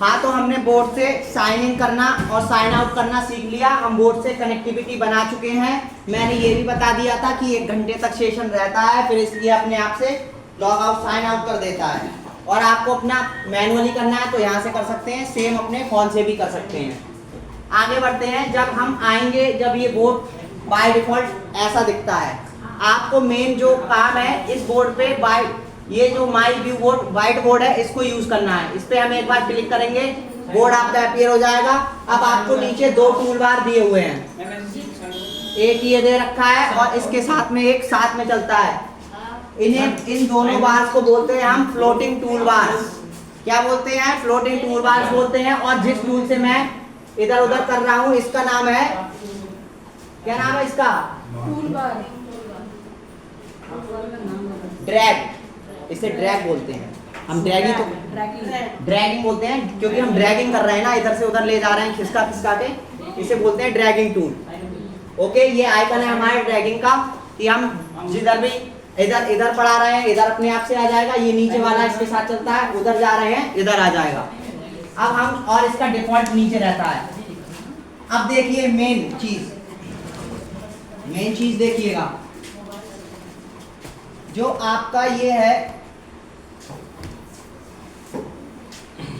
हाँ, तो हमने बोर्ड से साइन इन करना और साइन आउट करना सीख लिया। हम बोर्ड से कनेक्टिविटी बना चुके हैं। मैंने ये भी बता दिया था कि 1 घंटे तक सेशन रहता है, फिर इसलिए अपने आप से लॉग आउट साइन आउट कर देता है। और आपको अपना मैनुअली करना है तो यहाँ से कर सकते हैं, सेम अपने फोन से भी कर सकते हैं। आगे बढ़ते हैं। जब हम आएंगे, जब ये बोर्ड बाय डिफॉल्ट ऐसा दिखता है, आपको मेन जो काम है इस बोर्ड पे ये जो my view board white board है, इसको यूज करना है। इस पे हम एक बार क्लिक करेंगे, बोर्ड आपका अपीयर हो जाएगा। अब आपको नीचे 2 टूल बार दिए हुए हैं, एक ये दे रखा है और इसके साथ में एक साथ में चलता है। इन दोनों बार्स को बोलते हैं हम फ्लोटिंग टूल बार्स। क्या बोलते हैं? फ्लोटिंग टूल बार्स बोलते हैं। और जिस टूल से मैं इधर उधर कर रहा हूँ इसका नाम है, क्या नाम है इसका? Tool bar. ड्रैग। इसे ड्रैग बोलते हैं हम। ड्रैगिंग बोलते हैं, क्योंकि हम ड्रैगिंग कर रहे हैं ना, इधर से उधर ले जा रहे हैं खिसका खिसका के, इसे बोलते हैं ड्रैगिंग टूल। ओके, ये आइकन है हमारे ड्रैगिंग का कि हम जिधर भी इधर बढ़ा रहे हैं इधर अपने आप से आ जाएगा। ये नीचे वाला इसके साथ चलता है, उधर जा रहे हैं इधर आ जाएगा। अब हम, और इसका डिफॉल्ट नीचे रहता है। अब देखिए मेन चीज देखिएगा, जो आपका ये है,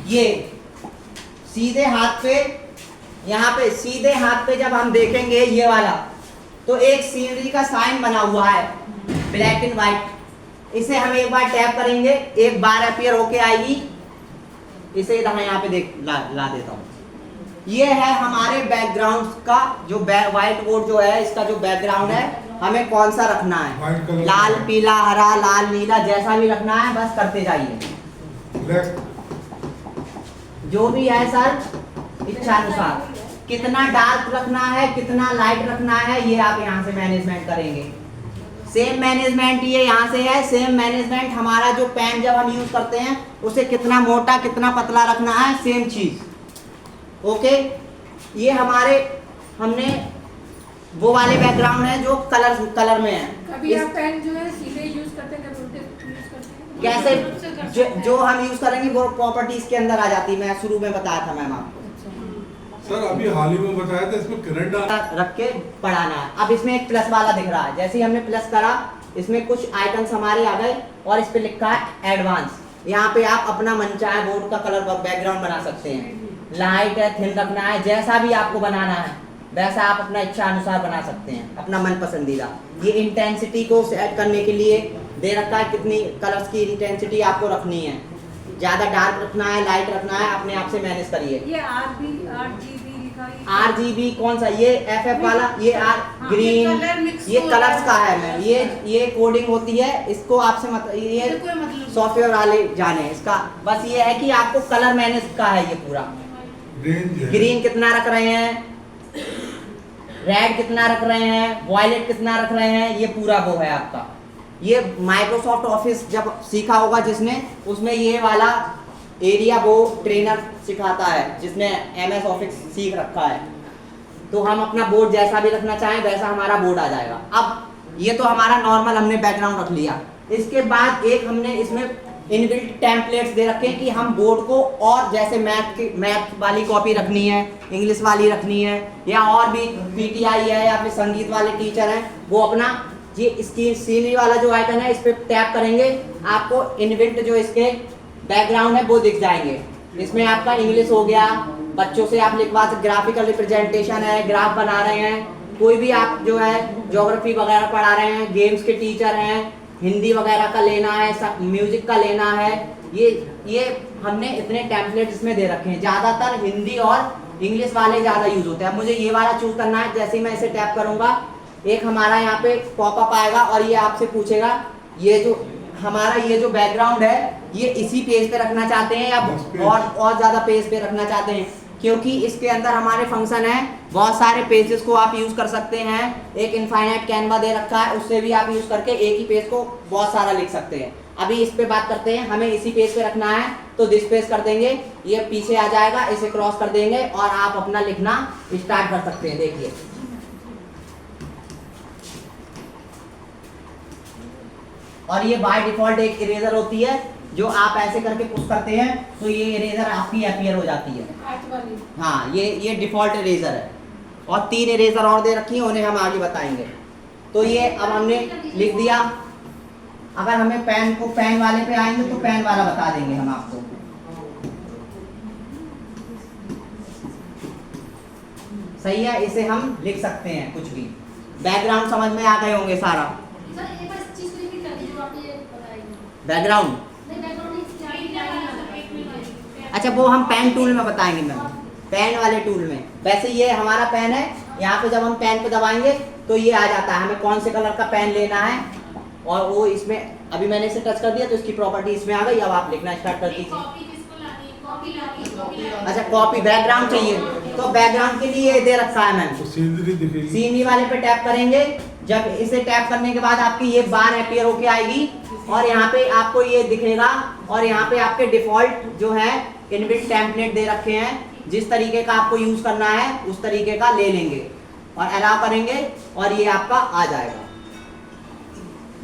ये सीधे हाथ पे, यहाँ पे सीधे हाथ पे जब हम देखेंगे ये वाला, तो एक सीनरी का साइन बना हुआ है ब्लैक एंड व्हाइट। इसे हम एक बार टैप करेंगे, एक बार अपीयर होके आएगी। इसे इधर यहाँ पे ला देता हूँ। ये है हमारे बैकग्राउंड का जो व्हाइट बोर्ड जो है, इसका जो बैकग्राउंड है, हमें कौन सा रखना है, लाल पीला हरा लाल नीला जैसा भी रखना है, बस करते जाइए। जो भी है सर, इच्छा अनुसार कितना डार्क रखना है कितना लाइट रखना है, ये आप यहाँ से मैनेजमेंट करेंगे। सेम मैनेजमेंट ये यहाँ से है। सेम मैनेजमेंट हमारा जो पेन जब हम यूज करते हैं उसे कितना मोटा कितना पतला रखना है, सेम चीज। ओके, ये हमने वो वाले बैकग्राउंड है जो कलर में है। कभी आप पेन जो है सीधे यूज करते हैं, कभी उल्टे यूज करते हैं? कैसे जो हम यूज करेंगे वो प्रॉपर्टीज के अंदर आ जाती है। मैं शुरू में बताया था मैम आपको। सर अभी हाल ही में बताया था इसमें करंट रख के पढ़ाना है। अब इसमें एक प्लस वाला दिख रहा है, जैसे ही हमने प्लस करा इसमें कुछ आइकन्स हमारे आ गए और इस पे लिखा है एडवांस। यहाँ पे आप अपना मनचाहे बोर्ड का कलर बैकग्राउंड बना सकते हैं। लाइट है, थिन रखना है, जैसा भी आपको बनाना है वैसा आप अपना इच्छा अनुसार बना सकते हैं, अपना मन पसंदीदा। ये इंटेंसिटी को सेट करने के लिए दे रखा है, कितनी कलर्स की इंटेंसिटी आपको रखनी है, ज्यादा डार्क रखना है लाइट रखना है, अपने आप से मैनेज करिए। ये RGB लिखा है। RGB कौन सा? ये FF वाला, ये ग्रीन, ये कलर्स का है मैम। ये कोडिंग होती है, इसको आपसे ये सॉफ्टवेयर वाले जाने इसका। बस ये है कि आपको कलर मैनेज का है ये पूरा। ग्रीन कितना रख रहे हैं, रेड कितना रख रहे हैं, वॉयलेट कितना रख रहे हैं, ये पूरा वो है आपका। ये माइक्रोसॉफ्ट ऑफिस जब सीखा होगा जिसने, उसमें ये वाला एरिया वो ट्रेनर सिखाता है जिसने MS ऑफिस सीख रखा है। तो हम अपना बोर्ड जैसा भी रखना चाहें वैसा हमारा बोर्ड आ जाएगा। अब ये तो हमारा नॉर्मल हमने बैकग्राउंड रख लिया। इसके बाद एक हमने इसमें इनबिल्ट टेम्पलेट्स दे रखे हैं कि हम बोर्ड को और जैसे मैथ वाली कॉपी रखनी है, इंग्लिश वाली रखनी है, या और भी PTI है या फिर संगीत वाले टीचर हैं, वो अपना ये इसकी सीनरी वाला जो आइकन है इस पर टैप करेंगे, आपको इनबिल्ट जो इसके बैकग्राउंड है वो दिख जाएंगे। इसमें आपका इंग्लिश हो गया, बच्चों से आप लिखवा सकते, ग्राफिकल रिप्रेजेंटेशन है, ग्राफ बना रहे हैं, कोई भी आप जो है ज्योग्राफी वगैरह पढ़ा रहे हैं, गेम्स के टीचर हैं, हिंदी वगैरह का लेना है, म्यूजिक का लेना है, ये हमने इतने टेम्पलेट इसमें दे रखे हैं। ज़्यादातर हिंदी और इंग्लिश वाले ज़्यादा यूज होते हैं। मुझे ये वाला चूज करना है। जैसे ही मैं इसे टैप करूँगा एक हमारा यहाँ पे पॉपअप आएगा और ये आपसे पूछेगा ये जो हमारा ये जो बैकग्राउंड है ये इसी पेज पे रखना चाहते हैं या और ज़्यादा पेज पे रखना चाहते हैं, क्योंकि इसके अंदर हमारे फंक्शन है, बहुत सारे पेजेस को आप यूज कर सकते हैं। एक इनफाइनाइट कैनवा दे रखा है, उससे भी आप यूज करके एक ही पेज को बहुत सारा लिख सकते हैं। अभी इस पे बात करते हैं, हमें इसी पेज पे रखना है तो दिस पेज कर देंगे, ये पीछे आ जाएगा, इसे क्रॉस कर देंगे और आप अपना लिखना स्टार्ट कर सकते हैं। देखिए और ये बाय डिफॉल्ट एक इरेजर होती है जो आप ऐसे करके पुश करते हैं तो ये इरेजर आपकी अपीयर हो जाती है। हाँ, ये डिफ़ॉल्ट इरेजर है और 3 इरेजर और दे रखी हैं, उन्हें हम आगे बताएंगे। तो ये अब हमने लिख दिया। अगर हमें पेन वाले पे आएंगे तो पेन वाला बता देंगे हम आपको। सही है, इसे हम लिख सकते हैं कुछ भी। बैकग्राउंड समझ में आ गए होंगे सारा। बैकग्राउंड अच्छा, वो हम पेन टूल में बताएंगे मैम, पेन वाले टूल में। वैसे ये हमारा पेन है, यहाँ पे जब हम पेन पे दबाएंगे तो ये आ जाता है हमें कौन से कलर का पेन लेना है, और वो इसमें अभी मैंने इसे टच कर दिया तो इसकी प्रॉपर्टी इसमें आ गई। अब आप लिखना स्टार्ट कर दीजिए। अच्छा, कॉपी बैकग्राउंड चाहिए तो बैकग्राउंड के लिए दे रखा है मैम, सीनरी दिखेगी। सीनरी वाले पे टैप करेंगे। जब इसे टैप करने के बाद आपकी ये बार अपीयर होके आएगी और यहाँ पे आपको ये दिखेगा, और यहाँ पे आपके डिफॉल्ट जो है इनबिल्ट टेम्पलेट दे रखे हैं। जिस तरीके का आपको यूज करना है उस तरीके का ले लेंगे और अलाउ करेंगे और ये आपका आ जाएगा।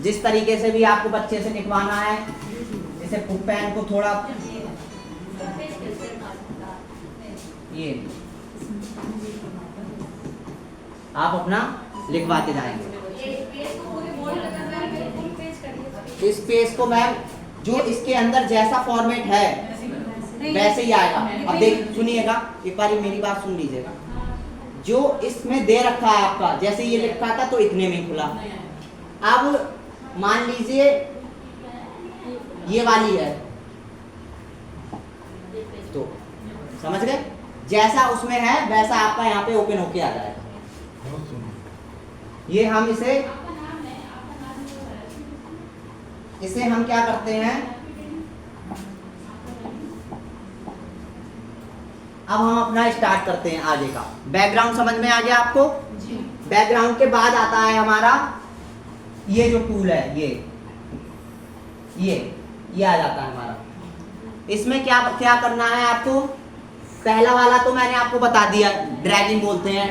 जिस तरीके से भी आपको बच्चे से लिखवाना है, इसे पेन को थोड़ा ये आप अपना लिखवाते जाएंगे। इस पेज को मैम जो इसके अंदर जैसा फॉर्मेट है वैसे ही आएगा। अब देख सुनिएगा, एक बार मेरी बात सुन लीजिएगा। जो इसमें दे रखा है आपका, जैसे ये लिखा था तो इतने में खुला। अब मान लीजिए ये वाली है तो समझ गए, जैसा उसमें है वैसा आपका यहाँ पे ओपन होके आ जाएगा। ये हम इसे हम क्या करते हैं, अब हम अपना स्टार्ट करते हैं आगे का। बैकग्राउंड समझ में आ गया आपको? बैकग्राउंड के बाद आता है हमारा ये जो टूल है, ये आ जाता है हमारा। इसमें क्या क्या करना है आपको? पहला वाला तो मैंने आपको बता दिया, ड्रैगिंग बोलते हैं,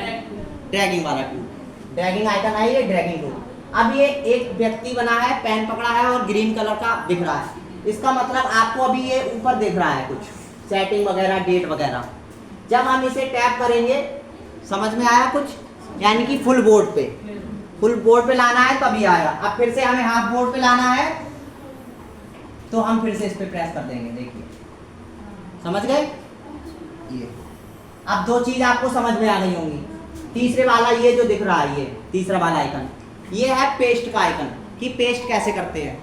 ड्रैगिंग वाला टूल, ड्रैगिंग आइकन है ये ड्रैगिंग टूल। अब ये एक व्यक्ति बना है, पेन पकड़ा है और ग्रीन कलर का दिख रहा है। इसका मतलब आपको अभी ये ऊपर दिख रहा है कुछ सेटिंग वगैरह, डेट वगैरह। जब हम इसे टैप करेंगे, समझ में आया कुछ? यानी कि फुल बोर्ड पे लाना है तभी आएगा। अब फिर से हमें हाफ बोर्ड पे लाना है तो हम फिर से इस पे प्रेस कर देंगे। देखिए, समझ गए? ये अब 2 चीज आपको समझ में आ गई होंगी। तीसरे वाला ये जो दिख रहा है, ये तीसरा वाला आइकन, ये है पेस्ट का आइकन कि पेस्ट कैसे करते हैं।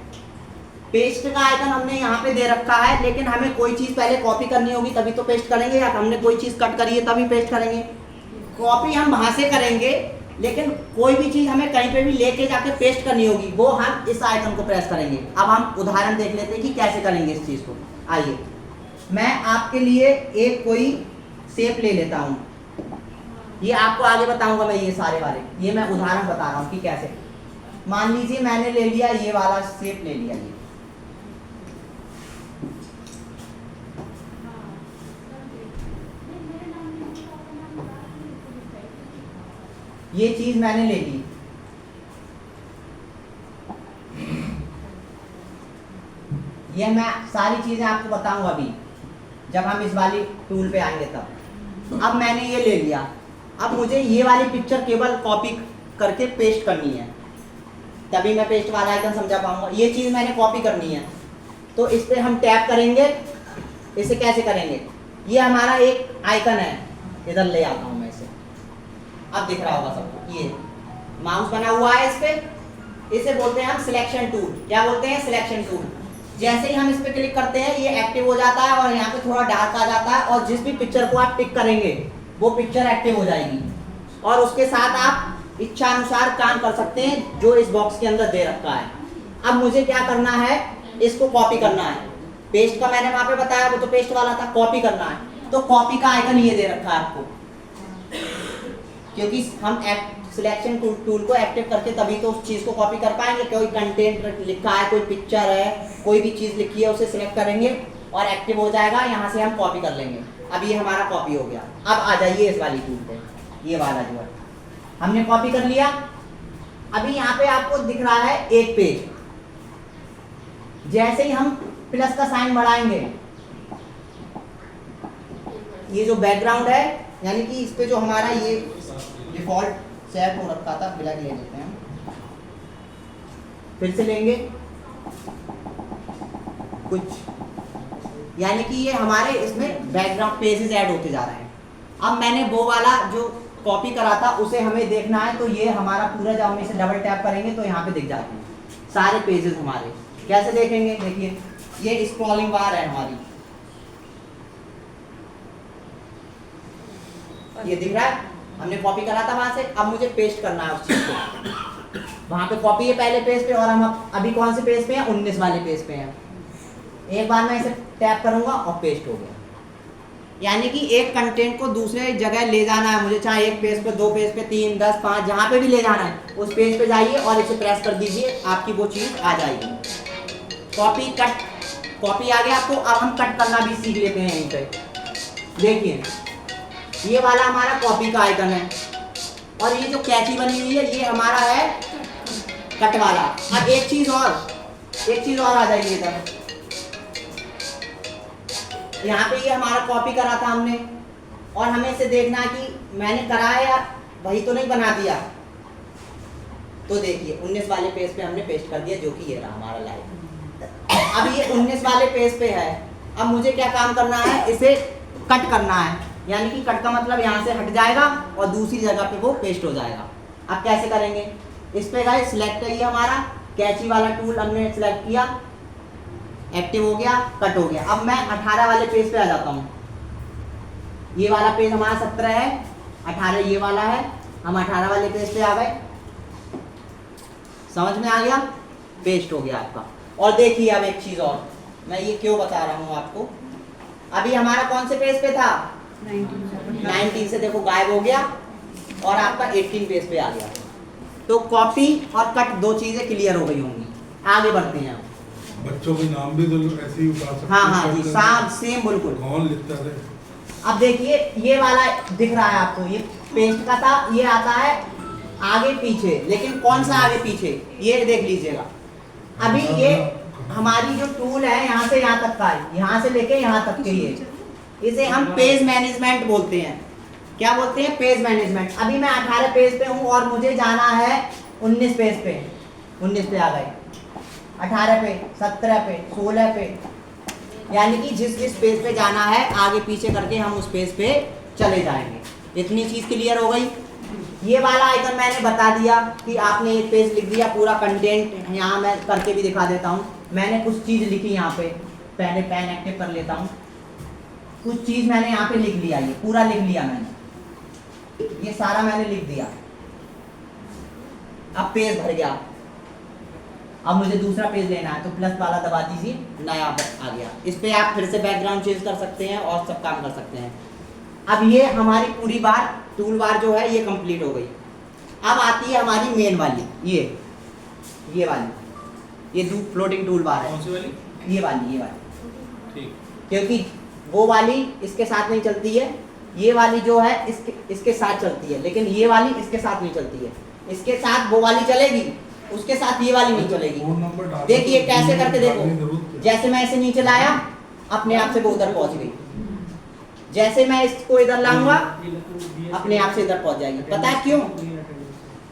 पेस्ट का आइकन हमने यहाँ पे दे रखा है, लेकिन हमें कोई चीज़ पहले कॉपी करनी होगी तभी तो पेस्ट करेंगे, या हमने कोई चीज़ कट करी है तभी पेस्ट करेंगे। कॉपी हम वहाँ से करेंगे, लेकिन कोई भी चीज़ हमें कहीं पे भी लेके जाके पेस्ट करनी होगी, वो हम इस आइकन को प्रेस करेंगे। अब हम उदाहरण देख लेते हैं कि कैसे करेंगे इस चीज़ को। आइए, मैं आपके लिए एक कोई शेप ले लेता हूँ, ये आपको आगे बताऊंगा मैं। ये सारे वाले ये मैं उदाहरण बता रहा हूँ कि कैसे। मान लीजिए मैंने ले लिया ये वाला शेप, ले लिया ये चीज मैंने ले ली। ये मैं सारी चीजें आपको बताऊंगा अभी जब हम इस वाली टूल पे आएंगे तब। अब मैंने ये ले लिया, अब मुझे ये वाली पिक्चर केवल कॉपी करके पेस्ट करनी है, तभी मैं पेस्ट वाला आइकन समझा पाऊंगा। ये चीज़ मैंने कॉपी करनी है तो इस पर हम टैप करेंगे। इसे कैसे करेंगे? ये हमारा एक आइकन है, इधर ले आता हूँ मैं इसे, अब दिख रहा होगा सबको। ये माउस बना हुआ है इस पर, इसे बोलते हैं हम सिलेक्शन टूल। क्या बोलते हैं? Selection tool. जैसे ही हम इस पर क्लिक करते हैं ये एक्टिव हो जाता है और यहाँ पे थोड़ा डार्क आ जाता है, और जिस भी पिक्चर को आप टिक करेंगे वो पिक्चर एक्टिव हो जाएगी, और उसके साथ आप इच्छा अनुसार काम कर सकते हैं जो इस बॉक्स के अंदर दे रखा है। अब मुझे क्या करना है, इसको कॉपी करना है। पेस्ट का मैंने वहाँ पे बताया, वो तो पेस्ट वाला था। कॉपी करना है तो कॉपी का आइकन ये दे रखा है आपको, क्योंकि हम सिलेक्शन टूल को एक्टिव करके तभी तो उस चीज़ को कॉपी कर पाएंगे। कोई कंटेंट लिखा है, कोई पिक्चर है, कोई भी चीज़ लिखी है, उसे सिलेक्ट करेंगे और एक्टिव हो जाएगा। यहाँ से हम कॉपी कर लेंगे। अब ये हमारा कॉपी हो गया। अब आ जाइए इस वाली टूल पे, ये वाला जो है हमने कॉपी कर लिया। अभी यहाँ पे आपको दिख रहा है एक पेज। जैसे ही हम प्लस का साइन बढ़ाएंगे। ये जो बैकग्राउंड है यानी कि इस पे जो हमारा ये डिफॉल्ट सेट हो रखा था, ब्लैक ले लेते हैं, फिर से लेंगे कुछ, यानी कि ये हमारे इसमें बैकग्राउंड पेजेस ऐड होते जा रहे हैं। अब मैंने वो वाला जो कॉपी करा था उसे हमें देखना है, तो ये हमारा पूरा जब हम इसे डबल टैप करेंगे तो यहाँ पे दिख जाते हैं सारे पेजेस हमारे। कैसे देखेंगे, देखिए ये स्क्रॉलिंग बार है हमारी, ये दिख रहा है, हमने कॉपी करा था वहां से। अब मुझे पेस्ट करना है उस चीज को, वहां पे कॉपी है पहले पेज पे, और हम अभी कौन से पेज पे हैं, 19 वाले पेज पे हैं। एक बार मैं इसे टैप करूंगा और पेस्ट हो गया। यानी कि एक कंटेंट को दूसरे जगह ले जाना है मुझे, चाहे एक पेज पे, 2 पेज पे, 3, 10, 5, जहाँ पे भी ले जाना है, उस पेज पे जाइए और इसे प्रेस कर दीजिए, आपकी वो चीज़ आ जाएगी। कॉपी कट, कॉपी आ गया आपको। अब हम कट करना भी सीख लेते हैं यहीं पे। देखिए ये वाला हमारा कॉपी का आइकन है, और ये जो कैची बनी हुई है ये हमारा है कट वाला। अब एक चीज़ और आ जाएगी इधर, यहाँ पे ये हमारा कॉपी करा था हमने, और हमें इसे देखना है कि मैंने करा है या वही तो नहीं बना दिया। तो देखिए 19 वाले पेज पे हमने पेस्ट कर दिया, जो कि ये रहा हमारा लाइव। अब ये 19 वाले पेज पे है। अब मुझे क्या काम करना है, इसे कट करना है, यानी कि कट का मतलब यहाँ से हट जाएगा और दूसरी जगह पे वो पेस्ट हो जाएगा। अब कैसे करेंगे, इस पे गए, सिलेक्ट है ये हमारा कैची वाला टूल हमने सिलेक्ट किया, एक्टिव हो गया, कट हो गया। अब मैं 18 वाले पेज पे आ जाता हूँ। ये वाला पेज हमारा 17 है, 18 ये वाला है, हम 18 वाले पेज पे आ गए। समझ में आ गया, पेस्ट हो गया आपका। और देखिए अब एक चीज और, मैं ये क्यों बता रहा हूँ आपको, अभी हमारा कौन से पेज पे था, 19 से देखो गायब हो गया, और आपका 18 पेज पे आ गया। तो कॉपी और कट 2 चीजें क्लियर हो गई होंगी। आगे बढ़ते हैं। बच्चों के नाम भी तो ऐसे ही उतार सकते हैं। हाँ जी, सेम बिल्कुल। कौन लिखता है? अब देखिए ये वाला दिख रहा है आपको, ये पेस्ट का था, ये आता है आगे पीछे, लेकिन कौन सा आगे पीछे ये देख लीजिएगा। अभी ये हमारी जो टूल है यहाँ से यहाँ तक का है, यहाँ से लेके यहाँ तक के, ये इसे हम पेज मैनेजमेंट बोलते हैं। क्या बोलते हैं, पेज मैनेजमेंट। अभी मैं 18 पेज पे हूँ और मुझे जाना है 19 पेज पे। 19 पे आ गए, 18 पे, 17 पे, 16 पे, यानी कि जिस पेज पे जाना है आगे पीछे करके हम उस पेज पे चले जाएंगे। इतनी चीज़ क्लियर हो गई। ये वाला आइकन मैंने बता दिया कि आपने एक पेज लिख दिया, पूरा कंटेंट यहाँ मैं करके भी दिखा देता हूँ। मैंने कुछ चीज़ लिखी यहाँ पे, पहले पेन एक्टिव कर लेता हूँ। कुछ चीज़ मैंने यहाँ पे लिख लिया, ये पूरा लिख लिया मैंने, ये सारा मैंने लिख दिया। अब पेज भर गया। अब मुझे दूसरा पेज लेना है तो प्लस वाला दबा दीजिए, नया आ गया। इस पे आप फिर से बैकग्राउंड चेंज कर सकते हैं और सब काम कर सकते हैं। अब ये हमारी पूरी बार टूल बार जो है ये कंप्लीट हो गई। अब आती है हमारी मेन वाली, ये वाली, ये फ्लोटिंग टूल बार है। कौन सी वाली? ये वाली ठीक। क्योंकि वो वाली इसके साथ नहीं चलती है, ये वाली जो है इसके साथ चलती है, लेकिन ये वाली इसके साथ नहीं चलती है। इसके साथ वो वाली चलेगी, उसके साथ ये वाली नहीं चलेगी। देखिए कैसे करके देखो, जैसे मैं इसे नीचे लाया अपने आप से वो उधर पहुंच गई, जैसे मैं इसको इधर लाऊंगा अपने आप से इधर पहुंच जाएगी। पता है क्यों?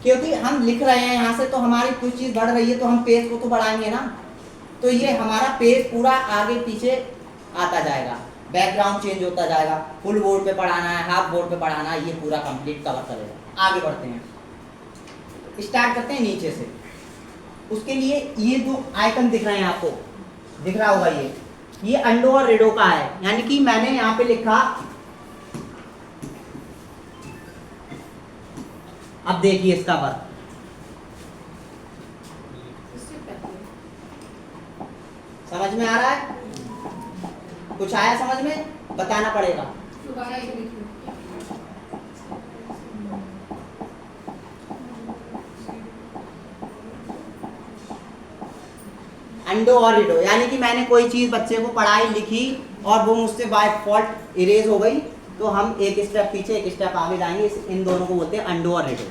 क्योंकि हम लिख रहे हैं यहाँ से, तो हमारी कोई चीज़ बढ़ रही है तो हम पेज को तो बढ़ाएंगे ना। तो ये हमारा पेज पूरा आगे पीछे आता जाएगा, बैकग्राउंड चेंज होता जाएगा। फुल बोर्ड पे पढ़ाना है, हाफ बोर्ड पे पढ़ाना है, ये पूरा कंप्लीट कवर करेगा। आगे बढ़ते हैं, स्टार्ट करते हैं नीचे से। उसके लिए ये जो आइकन दिख रहे हैं आपको, दिख रहा होगा ये अंडो और रेडो का है। यानी कि मैंने यहाँ पे लिखा, अब देखिए इसका वर्क, समझ में आ रहा है? कुछ आया समझ में? बताना पड़ेगा। दोबारा ये लिखिए। अंडो और रिडो, यानी कि मैंने कोई चीज़ बच्चे को पढ़ाई लिखी और वो मुझसे बाय फॉल्ट इरेज हो गई, तो हम एक स्टेप पीछे एक स्टेप आगे जाएंगे। इन दोनों को बोलते हैं अंडो और रिडो।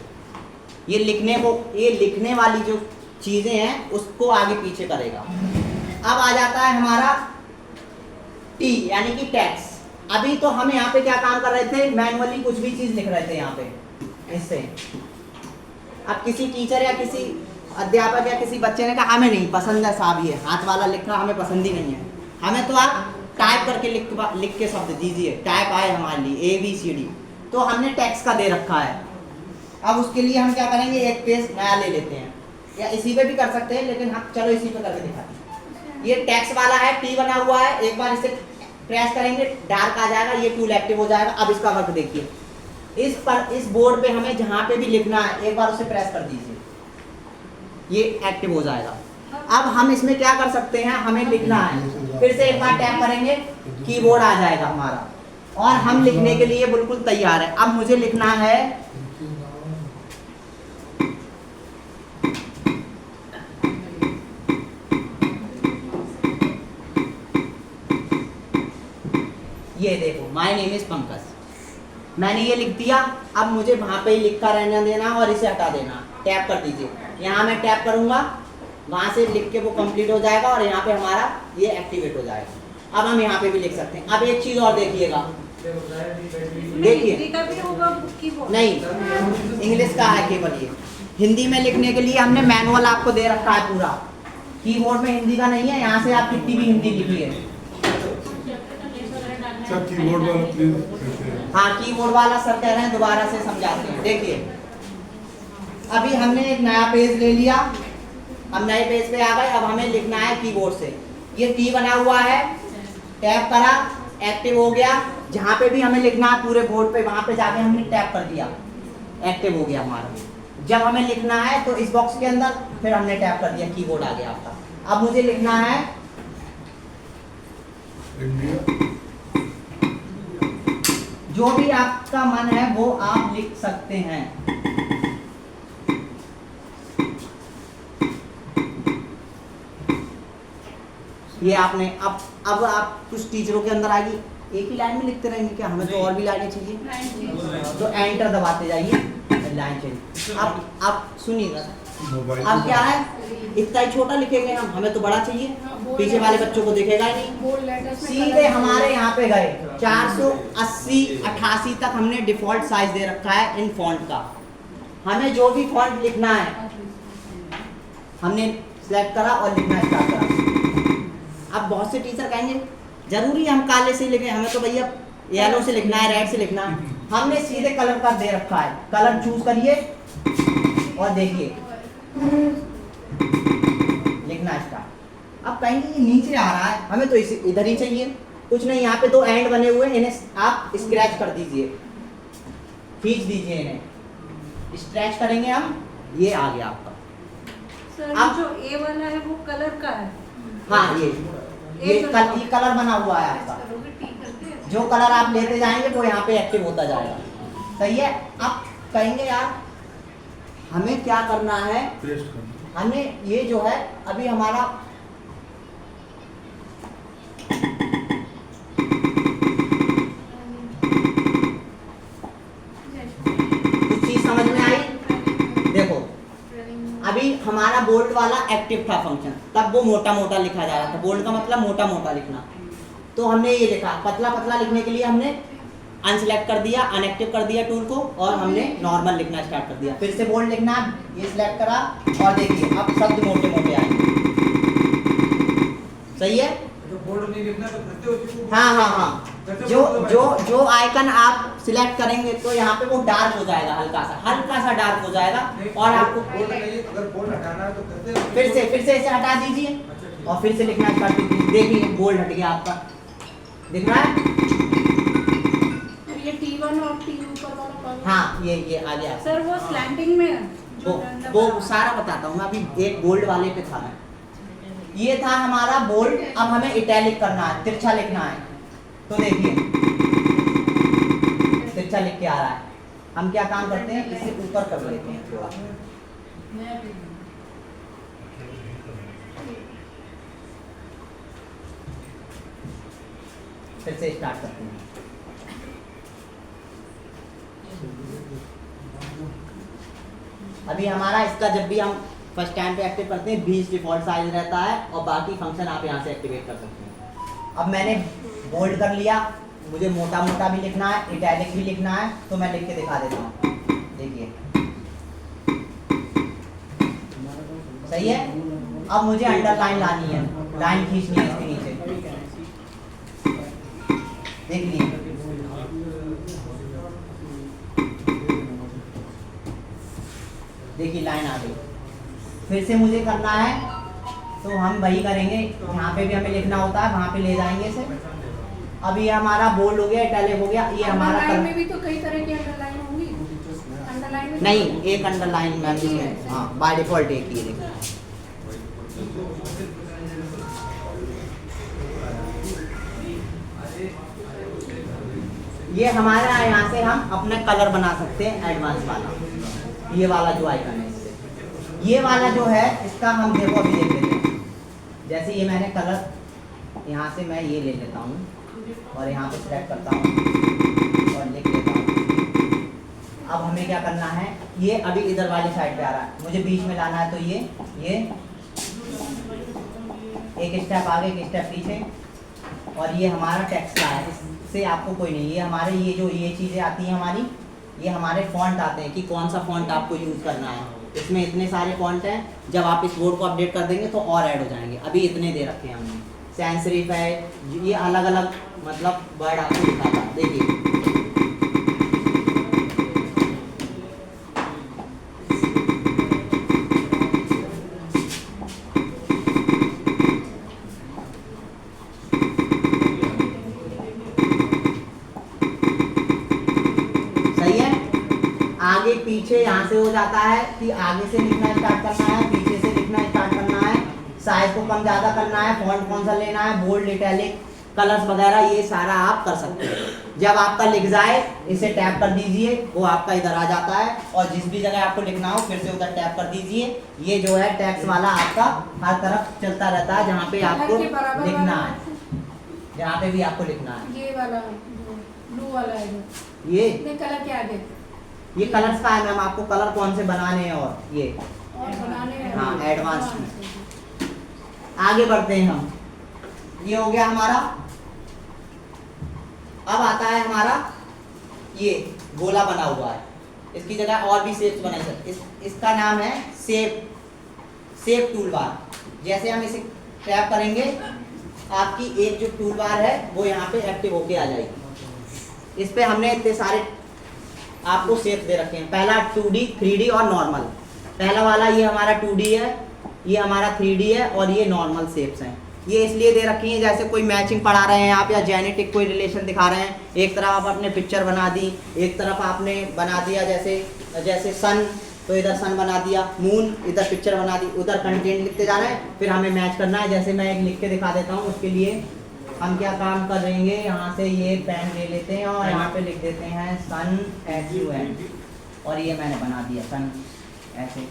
ये लिखने वाली जो चीज़ें हैं उसको आगे पीछे करेगा। अब आ जाता है हमारा टी यानी कि टैक्स। अभी तो हम यहाँ पे क्या काम कर रहे थे, मैनुअली कुछ भी चीज लिख रहे थे यहाँ पे इससे। अब किसी टीचर या किसी अध्यापक या किसी बच्चे ने कहा हमें नहीं पसंद है साहब, ये हाथ वाला लिखना हमें पसंद ही नहीं है, हमें तो आप टाइप करके लिख के शब्द दीजिए, टाइप आए हमारे लिए ABCD। तो हमने टैक्स का दे रखा है। अब उसके लिए हम क्या करेंगे, एक पेज नया ले लेते हैं, या इसी पे भी कर सकते हैं, लेकिन हम चलो इसी पे करके दिखाते हैं। ये टैक्स वाला है, टी बना हुआ है, एक बार इसे प्रेस करेंगे डार्क आ जाएगा, ये टूल एक्टिव हो जाएगा। अब इसका वर्क देखिए, इस बोर्ड पे हमें जहाँ पे भी लिखना है एक बार उसे प्रेस कर दीजिए, ये एक्टिव हो जाएगा। अब हम इसमें क्या कर सकते हैं, हमें लिखना है, फिर से एक बार टैप करेंगे, कीबोर्ड आ जाएगा हमारा, और हम लिखने के लिए बिल्कुल तैयार है। अब मुझे लिखना है ये देखो, माय नेम इज पंकज, मैंने ये लिख दिया। अब मुझे वहां पे ही लिखा रहने देना और इसे हटा देना, टैप कर दीजिए। यहाँ मैं टैप करूंगा, वहां से लिख के वो कंप्लीट हो जाएगा और यहाँ पे हमारा ये एक्टिवेट हो जाएगा। अब हम यहाँ पे भी लिख सकते हैं। अब एक चीज और देखिएगा, देखिए नहीं इंग्लिश का है केवल, ये हिंदी में लिखने के लिए हमने मैनुअल आपको दे रखा है पूरा, कीबोर्ड में हिंदी का नहीं है, यहाँ से आप कितनी भी हिंदी लिखिए। सर कीबोर्ड वाला प्लीज। हाँ कीबोर्ड वाला सर कह रहे हैं, दोबारा से समझाते हैं। देखिए अभी हमने एक नया पेज ले लिया, अब नए पेज पे आ गए। अब हमें लिखना है कीबोर्ड से, ये टी बना हुआ है, टैप करा, एक्टिव हो गया। जहाँ पे भी हमें लिखना है पूरे बोर्ड पे, वहाँ पे जाके हमने टैप कर दिया, एक्टिव हो गया हमारा। जब हमें लिखना है तो इस बॉक्स के अंदर फिर हमने टैप कर दिया, कीबोर्ड आ गया आपका। अब मुझे लिखना है इंडिया, जो भी आपका मन है वो आप लिख सकते हैं। ये आपने अब आप कुछ टीचरों के अंदर आएगी, एक ही लाइन में लिखते रहेंगे क्या, हमें तो और भी लाइनें चाहिए, तो एंटर दबाते जाइए, लाइन चाहिए। अब सुनिएगा, अब क्या है, इतना ही छोटा लिखेंगे हम, हमें तो बड़ा चाहिए, पीछे वाले बच्चों को दिखेगा ही नहीं। सीधे हमारे यहाँ पे गए 480 88 तक हमने डिफॉल्ट साइज दे रखा है इन फॉन्ट का। हमें जो भी फॉन्ट लिखना है हमने सिलेक्ट करा और लिखना स्टार्ट करा। अब बहुत से टीचर कहेंगे जरूरी हम काले से लिखें, हमें तो भैया येलो से लिखना है, रेड से लिखना है। हमने सीधे कलर का दे रखा है, कलर चूज करिए और देखिए लिखना स्टार्ट। अब कहेंगे ये नीचे आ रहा है, हमें तो इधर ही चाहिए, कुछ नहीं, यहाँ पे 2 एंड बने हुए, इन्हें आप स्क्रैच कर दीजिए, खींच दीजिए इन्हें, स्क्रैच करेंगे हम, ये आ गया आपका। सर अब जो ए वाला है वो कलर का है। हाँ ये कलर बना हुआ है आपका, जो कलर आप लेते जाएंगे वो यहाँ पे एक्टिव होता जाएगा, सही है। अब कहेंगे यार हमें क्या करना है, हमें ये जो है अभी हमारा कुछ चीज समझ में आई। देखो अभी हमारा बोल्ड वाला एक्टिव था फंक्शन, तब वो मोटा मोटा लिखा जा रहा था, बोल्ड का मतलब मोटा मोटा लिखना। तो हमने ये लिखा, पतला पतला लिखने के लिए हमने अनसिलेक्ट कर दिया, अनएक्टिव कर दिया टूल को, और हमने नॉर्मल लिखना स्टार्ट कर दिया। फिर से बोल्ड लिखना, ये सिलेक्ट करा और देखिए अब शब्द मोटे मोटे आएंगे, सही है। बोल्ड नहीं लिखना तो करते हाँ हाँ हाँ, जो आइकन आप सिलेक्ट करेंगे तो यहाँ पे वो डार्क हो जाएगा, हल्का सा डार्क हो जाएगा। और आपको अगर बोल्ड हटाना है तो करते फिर से इसे हटा दीजिए और फिर से लिखना स्टार्ट कीजिए। देखिए बोल्ड हट गया आपका, दिख रहा है। ये T1 और T ऊपर वाला कॉलम। हाँ ये आ गया सर वो स्लैंटिंग में है, वो सारा बताता हूँ मैं, अभी एक बोल्ड वाले पे था मैं। ये था हमारा बोल्ड, अब हमें इटैलिक करना है, तिरछा लिखना है। तो देखिए तिरछा लिख के आ रहा है, हम क्या काम करते हैं, इसे ऊपर कर लेते हैं थोड़ा, फिर से स्टार्ट करते हैं। अभी हमारा इसका जब भी हम फर्स्ट टाइम पे एक्टिव करते हैं 20 डिफॉल्ट साइज रहता है और बाकी फंक्शन आप यहाँ से एक्टिवेट कर सकते हैं। अब मैंने बोल्ड कर लिया, मुझे मोटा मोटा भी लिखना है, इटैलिक भी लिखना है, तो मैं लिख के दिखा देता हूँ। देखिए सही है। अब मुझे अंडरलाइन लानी है, लाइन खींचनी है इसके नीचे, देख लीजिए। देखिए लाइन आ गई। फिर से मुझे करना है तो हम वही करेंगे, यहाँ पे भी हमें लिखना होता है, वहाँ पे ले जाएंगे इसे। अब ये हमारा बोल्ड हो गया, इटैलिक हो गया, ये हमारा अंडरलाइन में भी तो कई तरह की अंडरलाइन होंगी। अंडरलाइन में नहीं, एक अंडरलाइन मैम इसमें, हाँ बाय डिफॉल्ट एक ही है। ये हमारा यहाँ से हम अपने कलर बना सकते हैं एडवांस वाला, ये वाला जो आइकन है इससे। ये वाला जो है इसका हम देखो अभी देख लेते हैं। जैसे ये मैंने कलर यहाँ से मैं ये ले लेता हूँ और यहाँ पे सिलेक्ट करता हूँ और लिख लेता हूँ। अब हमें क्या करना है, ये अभी इधर वाली साइड पे आ रहा है, मुझे बीच में लाना है, तो ये एक स्टेप आगे एक स्टेप पीछे। और ये हमारा टेक्स्ट का है, इससे आपको कोई नहीं, ये हमारे ये जो ये चीज़ें आती हैं हमारी, ये हमारे फॉन्ट आते हैं कि कौन सा फॉन्ट आपको यूज़ करना है। इसमें इतने सारे फॉन्ट हैं, जब आप इस बोर्ड को अपडेट कर देंगे तो और ऐड हो जाएंगे। अभी इतने दे रखे हैं हमने, सैंस सेरिफ है, ये अलग अलग मतलब वर्ड आपको दिखाता है। देखिए आगे पीछे यहाँ से हो जाता है कि आगे से लिखना स्टार्ट करना है, पीछे से लिखना स्टार्ट करना है, साइज को कम ज़्यादा करना है, फॉन्ट कौन सा लेना है, बोल्ड, इटैलिक, कलर्स वगैरह, ये सारा आप कर सकते हैं। जब आपका लिख जाए इसे टैप कर दीजिए, वो आपका इधर आ जाता है और जिस भी जगह आपको लिखना हो फिर से उधर टैप कर दीजिए। ये जो है टैक्स वाला आपका हर तरफ चलता रहता है, जहाँ पे आपको लिखना है, जहाँ पे भी आपको लिखना है। ये वाला ब्लू वाला है, ये कलर क्या है? ये कलर्स का है मैम, आपको कलर कौन से बनाने हैं और ये और बनाने हैं, हाँ एडवांस में। आगे बढ़ते हैं हम, ये हो गया हमारा। अब आता है हमारा ये गोला बना हुआ है, इसकी जगह और भी शेप्स बना सकते। इसका नाम है शेप टूल बार। जैसे हम इसे टैप करेंगे आपकी एक जो टूल बार है वो यहाँ पे एक्टिव होके आ जाएगी। इस पे हमने इतने सारे आपको शेप दे रखे हैं, पहला 2D, 3D और नॉर्मल। पहला वाला ये हमारा 2D है, ये हमारा 3D है और ये नॉर्मल शेप्स हैं। ये इसलिए दे रखी हैं जैसे कोई मैचिंग पढ़ा रहे हैं आप या जेनेटिक कोई रिलेशन दिखा रहे हैं। एक तरफ आप अपने पिक्चर बना दी, एक तरफ आपने बना दिया जैसे सन, तो इधर सन बना दिया, मून इधर पिक्चर बना दी, उधर कंटेंट लिखते जा रहे हैं, फिर हमें मैच करना है। जैसे मैं एक लिख के दिखा देता हूँ, उसके लिए हम क्या काम करेंगे, यहाँ से ये पेन ले लेते हैं और यहाँ पे लिख देते हैं सन SUN, और ये मैंने बना दिया सन ऐसे।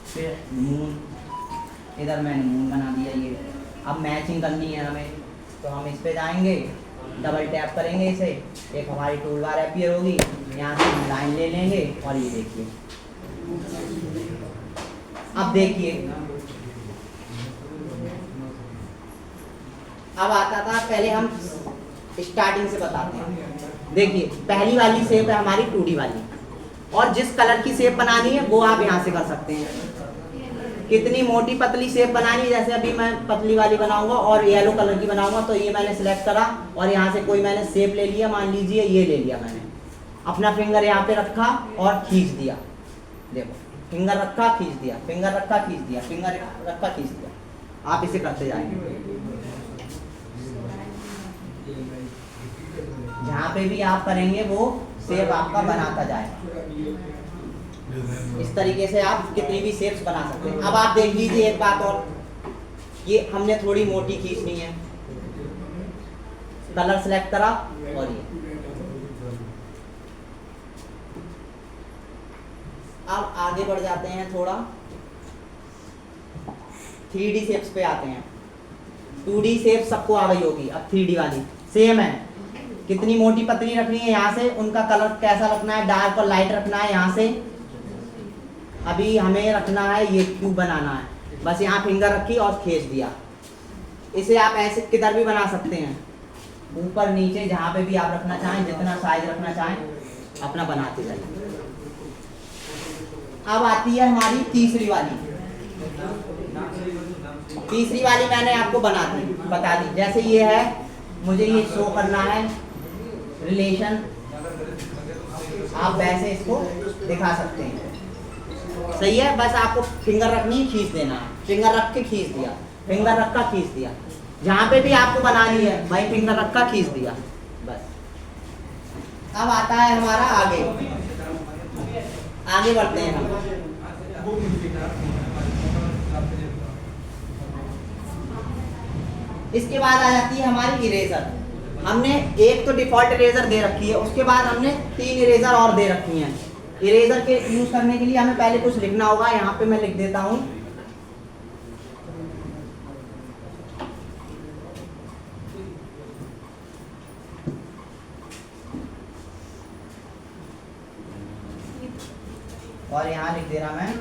फिर मून, इधर मैंने मून बना दिया ये। अब मैचिंग करनी है हमें, तो हम इस पे जाएंगे, डबल टैप करेंगे इसे, एक हमारी टूल बार अपीयर होगी, यहाँ से हम लाइन ले लेंगे और ये देखिए। अब देखिए, अब आता था, पहले हम स्टार्टिंग से बताते हैं। देखिए पहली वाली शेप है हमारी 2D वाली, और जिस कलर की शेप बनानी है वो आप यहाँ से कर सकते हैं। कितनी मोटी पतली शेप बनानी है, जैसे अभी मैं पतली वाली बनाऊंगा और येलो कलर की बनाऊंगा, तो ये मैंने सिलेक्ट करा और यहाँ से कोई मैंने शेप ले लिया, मान लीजिए ये ले लिया मैंने, अपना फिंगर यहाँ पे रखा और खींच दिया। देखो फिंगर रखा खींच दिया, फिंगर रखा खींच दिया, फिंगर रखा खींच दिया। आप इसे करते जाएंगे, जहाँ पे भी आप करेंगे वो शेप आपका बनाता जाएगा। इस तरीके से आप कितनी भी शेप्स बना सकते हैं। अब आप देख लीजिए एक बात और, ये हमने थोड़ी मोटी खींचनी है, कलर सेलेक्ट करा और ये। अब आगे बढ़ जाते हैं थोड़ा, 3D शेप्स पे आते हैं। 2D शेप सबको आ गई होगी, अब 3D वाली सेम है। कितनी मोटी पतली रखनी है, यहाँ से उनका कलर कैसा रखना है, डार्क और लाइट रखना है यहाँ से, अभी हमें रखना है, ये क्यूब बनाना है, बस यहाँ फिंगर रखी और खींच दिया। इसे आप ऐसे किधर भी बना सकते हैं, ऊपर नीचे जहाँ पे भी आप रखना चाहें, जितना साइज रखना चाहें अपना बनाते जाइए। अब आती है हमारी तीसरी वाली। तीसरी वाली मैंने आपको बता दी। जैसे ये है, मुझे ये शो करना है रिलेशन, आप वैसे इसको दिखा सकते हैं। सही है, बस आपको फिंगर रखनी, खींच देना है, फिंगर रख के खींच दिया, फिंगर रखा खींच दिया, जहाँ पे भी आपको बनानी है भाई फिंगर रखा खींच दिया बस। अब आता है हमारा आगे बढ़ते हैं हम। इसके बाद आ जाती है हमारी इरेजर। हमने एक तो डिफॉल्ट इरेजर दे रखी है, उसके बाद हमने 3 इरेजर और दे रखी हैं। इरेजर के यूज करने के लिए हमें पहले कुछ लिखना होगा, यहाँ पे मैं लिख देता हूँ। और यहाँ लिख दे रहा मैं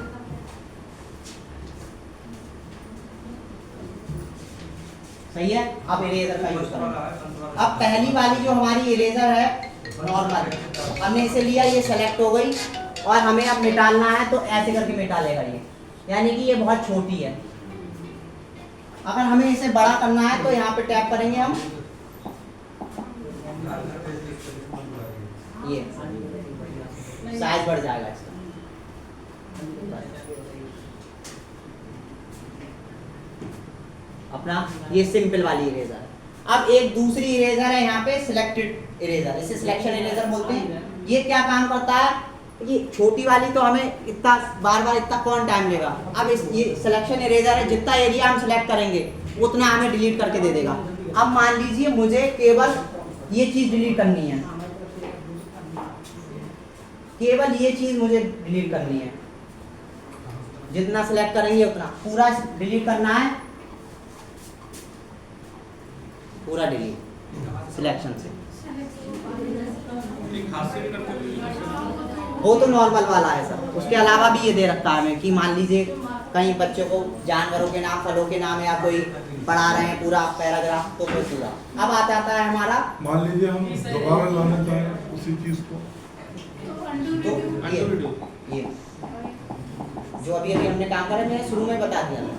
सही है। अब इरेजर का यूज करेंगे। अब पहली वाली जो हमारी इरेजर है नॉर्मल, हमने इसे लिया, ये सेलेक्ट हो गई और हमें अब मिटाना है तो ऐसे करके मिटा लेगा ये, यानी कि ये बहुत छोटी है। अगर हमें इसे बड़ा करना है तो यहाँ पे टैप करेंगे हम, ये साइज बढ़ जाएगा इसका। अपना ये सिंपल वाली इरेजर। अब एक दूसरी इरेजर है यहाँ पे सिलेक्टेड इरेजर, इसे सिलेक्शन इरेजर बोलते हैं। ये क्या काम करता है, ये छोटी वाली तो हमें इतना बार इतना कौन टाइम लेगा। अब ये सिलेक्शन इरेजर है, जितना एरिया हम सिलेक्ट करेंगे उतना हमें डिलीट करके दे देगा। अब मान लीजिए मुझे केवल ये चीज डिलीट करनी है, केवल ये चीज मुझे डिलीट करनी है, जितना सिलेक्ट करेंगे उतना पूरा डिलीट करना है, पूरा डिलीट सिलेक्शन से। वो तो नॉर्मल वाला है सर, उसके अलावा भी ये दे रखा है हमें कि मान लीजिए कहीं बच्चों को जानवरों के नाम, फलों के नाम या कोई पढ़ा रहे हैं पूरा पैराग्राफ, तो फिर पूरा। अब आता है हमारा, मान लीजिए हम दोबारा लाना चाहें उसी चीज को, तो ये जो अभी हमने काम करा मैंने शुरू में बता दिया था।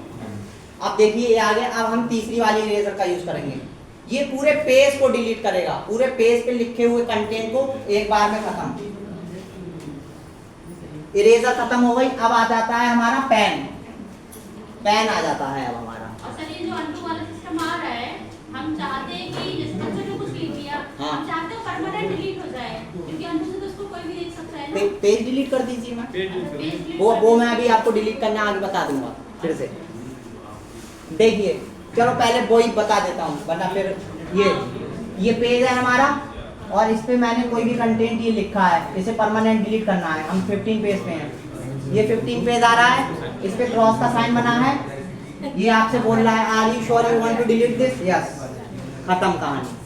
अब देखिए ये आ गया। अब हम तीसरी वाली इरेजर का यूज करेंगे। ये पूरे पेज को डिलीट करेगा, पूरे पेज पे लिखे हुए कंटेंट को एक बार में खत्म। इरेजर खत्म हो गई। अब आ जाता है हमारा पेन आ जाता है अब हमारा। और सर ये जो अनडू वाला सिस्टम आ रहा है, हम चाहते हैं कि जैसे बच्चों ने कुछ लिख दिया, हम चाहते हैं परमानेंट डिलीट हो जाए, क्योंकि अनडू से तो उसको कोई भी देख सकता है ना। पेज डिलीट कर दीजिए मैम, वो मैं अभी आपको डिलीट करना आगे बता दूंगा फिर से। देखिए चलो पहले वो ही बता देता हूँ, वरना फिर ये पेज है हमारा और इस पे मैंने कोई भी कंटेंट ये लिखा है, इसे परमानेंट डिलीट करना है। हम 15 पेज पे हैं, ये 15 पेज आ रहा है, इस पे क्रॉस का साइन बना है, ये आपसे बोल रहा है are you sure you want to delete this, yes, खत्म कहानी।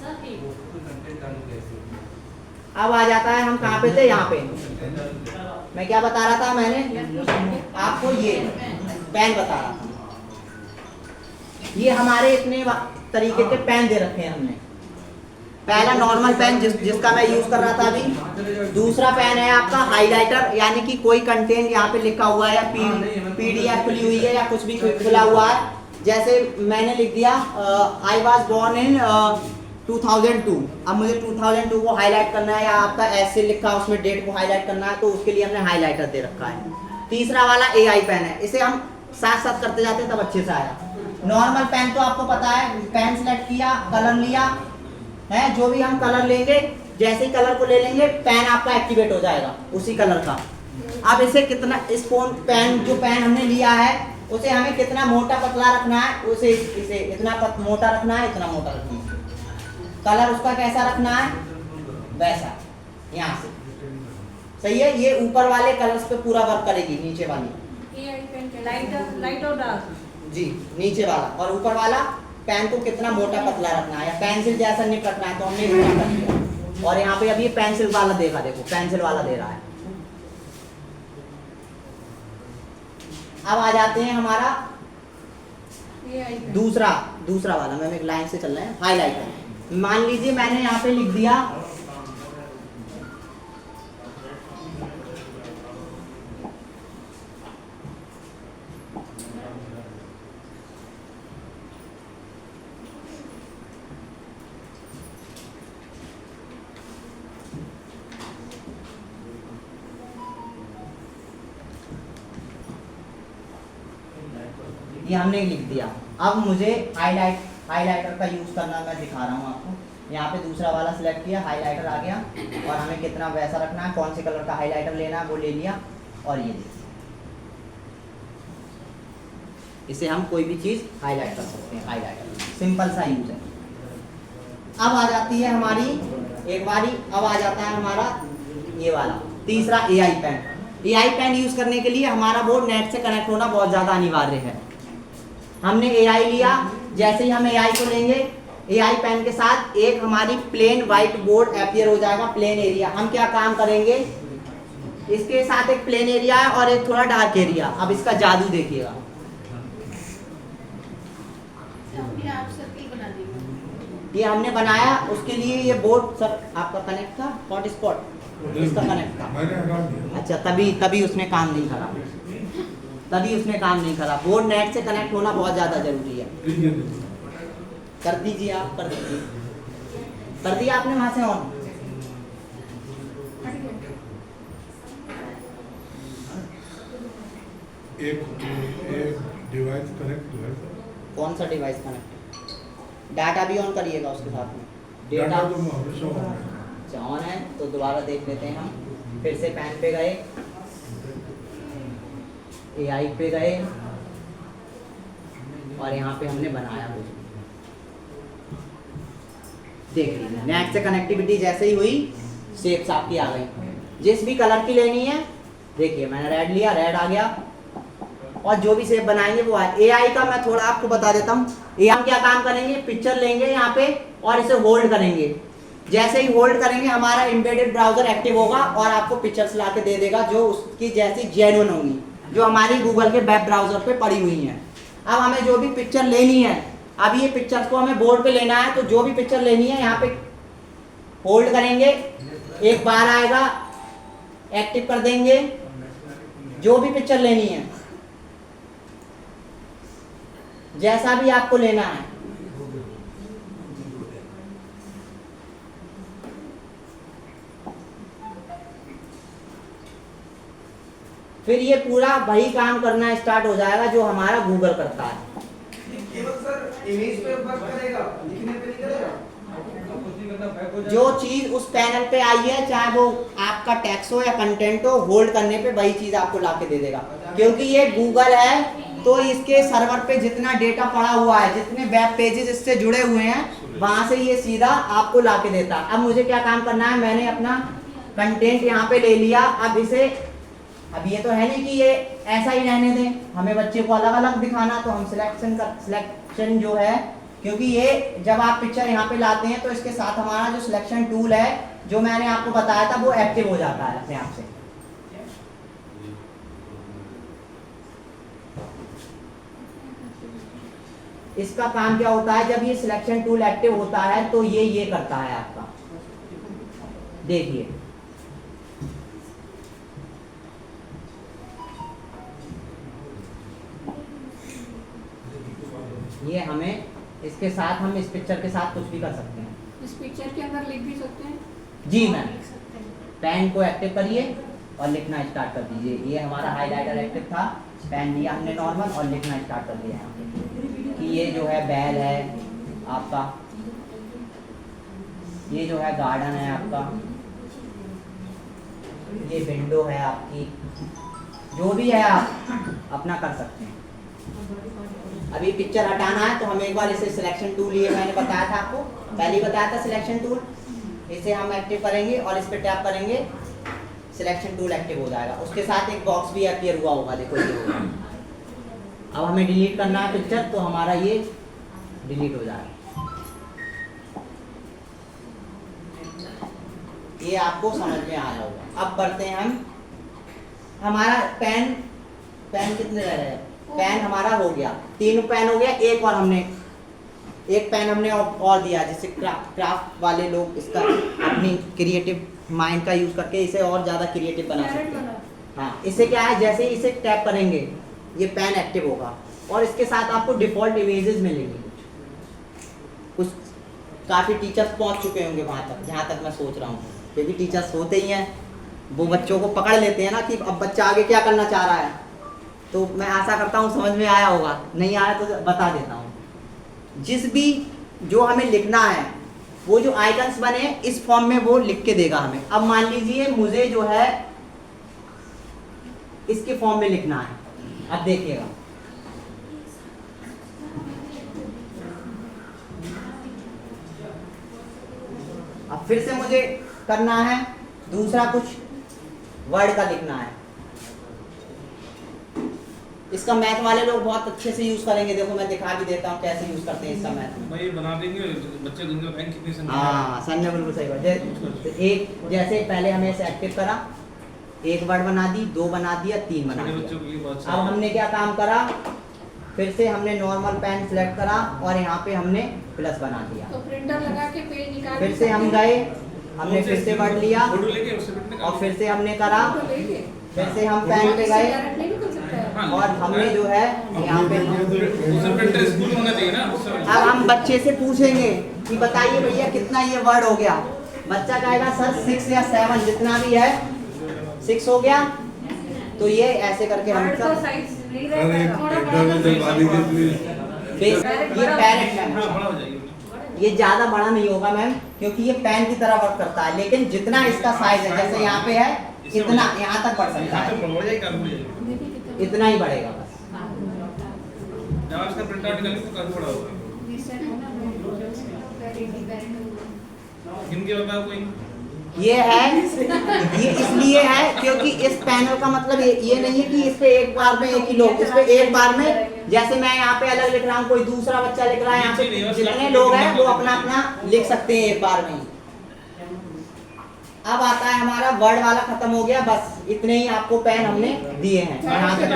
अब आ जाता है हम कहाँ पे थे, यहाँ पे मैं क्या बता रहा था, मैंने आपको ये पेन बता रहा था। ये हमारे इतने तरीके के पेन दे रखे हैं हमने। पहला नॉर्मल पेन जिसका मैं यूज कर रहा था अभी। दूसरा पेन है आपका हाइलाइटर, यानी कि कोई कंटेंट यहाँ पे लिखा हुआ है या पीडीएफ खुली हुई है या कुछ भी खुला हुआ है, जैसे मैंने लिख दिया आई वाज बोर्न इन 2002। अब मुझे 2002 को हाईलाइट करना है या आपका ऐसे लिखा है उसमें डेट को हाईलाइट करना है, तो उसके लिए हमने हाईलाइटर दे रखा है। तीसरा वाला एआई पेन है, इसे हम साथ साथ करते जाते हैं तब अच्छे से आया। नॉर्मल पेन तो आपको पता है, पेन सेलेक्ट किया, कलर लिया है, जो भी हम कलर लेंगे, जैसे ही कलर को ले लेंगे पेन आपका एक्टिवेट हो जाएगा उसी कलर का। अब इसे कितना, इस पेन जो पेन हमने लिया है उसे हमें कितना मोटा पतला रखना है, उसे इसे इतना मोटा रखना है, इतना मोटा रखना है। कलर उसका कैसा रखना है, वैसा यहाँ से। सही है, ये ऊपर वाले कलर्स पे पूरा वर्क करेगी, नीचे वाली लाइट और डार्क जी, नीचे वाला और ऊपर वाला पेन को कितना मोटा पतला रखना है या पेंसिल जैसा निप रखना है, तो हमने इतना कर दिया। और यहाँ पे अभी पेंसिल वाला देखा, देखो पेंसिल वाला दे रहा है। अब आ जाते हैं हमारा ये आई है। दूसरा वाला, मैम एक लाइन से चल रहे हैं, हाईलाइटर। मान लीजिए मैंने यहाँ पे लिख दिया ये हमने लिख दिया। अब मुझे हाईलाइटर का यूज़ करना मैं दिखा रहा हूँ आपको। यहाँ पे दूसरा वाला सिलेक्ट किया, हाईलाइटर आ गया, और हमें कितना वैसा रखना है, कौन से कलर का हाईलाइटर लेना है वो ले लिया, और ये देखिए इसे हम कोई भी चीज़ हाईलाइट कर सकते हैं। हाईलाइटर सिंपल सा यूज है। अब आ जाती है हमारी एक बारी, अब आ जाता है हमारा ये वाला तीसरा AI pen. AI pen use करने के लिए हमारा बोर्ड नेट से कनेक्ट होना बहुत ज़्यादा अनिवार्य है। हमने AI लिया, जैसे ही हम AI को लेंगे, AI पेन के साथ एक हमारी प्लेन वाइट बोर्ड अपीयर हो जाएगा, प्लेन एरिया। हम क्या काम करेंगे, इसके साथ एक प्लेन एरिया है और एक थोड़ा डार्क एरिया। अब इसका जादू देखिएगा, अपने आप सर्किल बना देंगे। ये हमने बनाया, उसके लिए ये बोर्ड सर आपका कनेक्ट था, हॉटस्पॉट इसका कनेक्ट था। मैंने हटा दिया। अच्छा, तभी उसने काम नहीं करा, बोर्ड नेट से कनेक्ट होना बहुत ज़्यादा जरूरी है। ठीक है। कर दीजिए आप, कर दिया आपने वहाँ से ऑन। हट गया। एक डिवाइस कनेक्ट हुआ है। कौन सा डिवाइस कनेक्ट है? डाटा भी ऑन करिएगा उसके साथ में। डाटा तो हमेशा ऑन है। अच्छा ऑन है तो दोबारा देख लेते हैं हम। फिर से पैन पे गए, AI पे गए, और यहाँ पे हमने बनाया कुछ। देख लीजिए नेट से कनेक्टिविटी जैसे ही हुई, शेप्स आपकी आ गई। जिस भी कलर की लेनी है, देखिए मैंने रेड लिया, रेड आ गया, और जो भी शेप बनाएंगे वो आए। AI का मैं थोड़ा आपको बता देता हूँ। AI हम क्या काम करेंगे, पिक्चर लेंगे यहाँ पे और इसे होल्ड करेंगे। जैसे ही होल्ड करेंगे हमारा एम्बेडेड ब्राउजर एक्टिव होगा और आपको पिक्चर्स ला के दे देगा जो उसकी जैसी जेन्युइन होंगी, जो हमारी गूगल के वेब ब्राउजर पे पड़ी हुई हैं। अब हमें जो भी पिक्चर लेनी है, अब ये पिक्चर्स को हमें बोर्ड पे लेना है, तो जो भी पिक्चर लेनी है यहाँ पे होल्ड करेंगे, एक बार आएगा, एक्टिव कर देंगे, जो भी पिक्चर लेनी है, जैसा भी आपको लेना है। फिर ये पूरा वही काम करना स्टार्ट हो जाएगा जो हमारा गूगल करता है। केवल सर इमेज पे वर्क करेगा, लिखने पे नहीं करेगा। कुछ नहीं करना, बैक हो जाएगा। जो चीज उस पैनल पे आई है, चाहे वो आपका टेक्स्ट हो या कंटेंट हो, होल्ड करने पे वही चीज आपको लाके दे देगा। क्योंकि ये गूगल है तो इसके सर्वर पे जितना डेटा पड़ा हुआ है, जितने वेब पेजेस इससे जुड़े हुए हैं, वहां से ये सीधा आपको लाके देता है। अब मुझे क्या काम करना है, मैंने अपना कंटेंट यहाँ पे ले लिया। अब ये तो है नहीं कि ये ऐसा ही रहने दें, हमें बच्चे को अलग अलग दिखाना, तो हम सिलेक्शन जो है, क्योंकि ये जब आप पिक्चर यहाँ पे लाते हैं तो इसके साथ हमारा जो सिलेक्शन टूल है जो मैंने आपको बताया था वो एक्टिव हो जाता है अपने आप से। इसका काम क्या होता है, जब ये सिलेक्शन टूल एक्टिव होता है तो ये करता है आपका, देखिए ये हमें इसके साथ, हम इस पिक्चर के साथ कुछ भी कर सकते हैं। इस पिक्चर के अंदर लिख भी सकते हैं। जी मैम, पेन को एक्टिव करिए और लिखना स्टार्ट कर दीजिए। ये हमारा हाईलाइटर एक्टिव था, पेन लिया हमने नॉर्मल और लिखना स्टार्ट कर दिया यहाँ पे कि ये जो है बैल है आपका, ये जो है गार्डन है आपका, ये विंडो है आपकी, जो भी है आप अपना कर सकते हैं। अभी पिक्चर हटाना है तो हम एक बार इसे सिलेक्शन टूल, ये मैंने बताया था आपको, पहले ही बताया था सिलेक्शन टूल, इसे हम एक्टिव करेंगे और इस पे टैप करेंगे, सिलेक्शन टूल एक्टिव हो जाएगा। उसके साथ एक बॉक्स भी अपीयर हुआ होगा, देखो ये होगा। अब हमें डिलीट करना है पिक्चर, तो हमारा ये डिलीट हो जाएगा। ये आपको समझ में आया होगा। अब बढ़ते हैं हम, हमारा पेन पेन कितने रह रहे हैं? पेन हमारा हो गया, 3 पेन हो गया, एक पेन हमने और दिया, जिससे क्राफ्ट वाले लोग इसका अपनी क्रिएटिव माइंड का यूज करके इसे और ज़्यादा क्रिएटिव बना सकते हैं। हाँ, इससे क्या है, जैसे ही इसे टैप करेंगे ये पेन एक्टिव होगा और इसके साथ आपको डिफ़ॉल्ट इमेजेस मिलेंगी। कुछ काफ़ी टीचर्स पहुंच चुके होंगे वहाँ तक, जहाँ तक मैं सोच रहा हूँ, क्योंकि टीचर्स होते ही हैं, वो बच्चों को पकड़ लेते हैं ना कि अब बच्चा आगे क्या करना चाह रहा है। तो मैं आशा करता हूँ समझ में आया होगा, नहीं आया तो बता देता हूँ। जिस भी जो हमें लिखना है, वो जो आइकन्स बने इस फॉर्म में वो लिख के देगा हमें। अब मान लीजिए मुझे जो है इसके फॉर्म में लिखना है, अब देखिएगा अब फिर से मुझे करना है दूसरा कुछ वर्ड का लिखना है। इसका मैथ वाले लोग बहुत अच्छे से यूज करेंगे, देखो मैं दिखा भी देता हूँ कैसे यूज करते हैं इसका मैथ। भाई बना देंगे बच्चे दूंगे बैंक कितनी संख्या। हाँ सर ने बिल्कुल सही बात। एक जैसे पहले हमें इसे एक्टिव करा, एक वर्ड बना दी, 2 बना दिया, 3 बना दिया। अब हमने क्या काम करा, फिर से हमने नॉर्मल पेन सिलेक्ट करा और यहाँ पे हमने प्लस बना दिया। तो प्रिंटर लगा के पेज निकाल, फिर से हम गए, हमने फिर से वर्ड लिया और फिर से हमने करा, फिर से हम पेन पे गए और हमने जो है यहाँ पे अब हम बच्चे से पूछेंगे कि बताइए भैया कितना ये वर्ड हो गया। बच्चा कहेगा सर 6 या 7 जितना भी है 6 हो गया। तो ये ऐसे करके हम सब ये पैरेट है, ये ज़्यादा बड़ा नहीं होगा मैम, क्योंकि ये पेन की तरह वर्क करता है, लेकिन जितना इसका साइज है, जैसे यहाँ पे है इतना यहाँ तक बढ़ सकता है, इतना ही बढ़ेगा बस। ये है, ये इसलिए है क्योंकि इस पैनल का मतलब ये नहीं है कि इस पे एक बार में एक ही लोग, इस पे एक बार में जैसे मैं यहाँ पे अलग लिख रहा हूँ, कोई दूसरा बच्चा लिख रहा है, यहाँ पे जितने लोग हैं वो अपना अपना लिख सकते हैं एक बार में। अब आता है हमारा वर्ड वाला खत्म हो गया, बस इतने ही आपको पेन हमने दिए हैं यहाँ तक।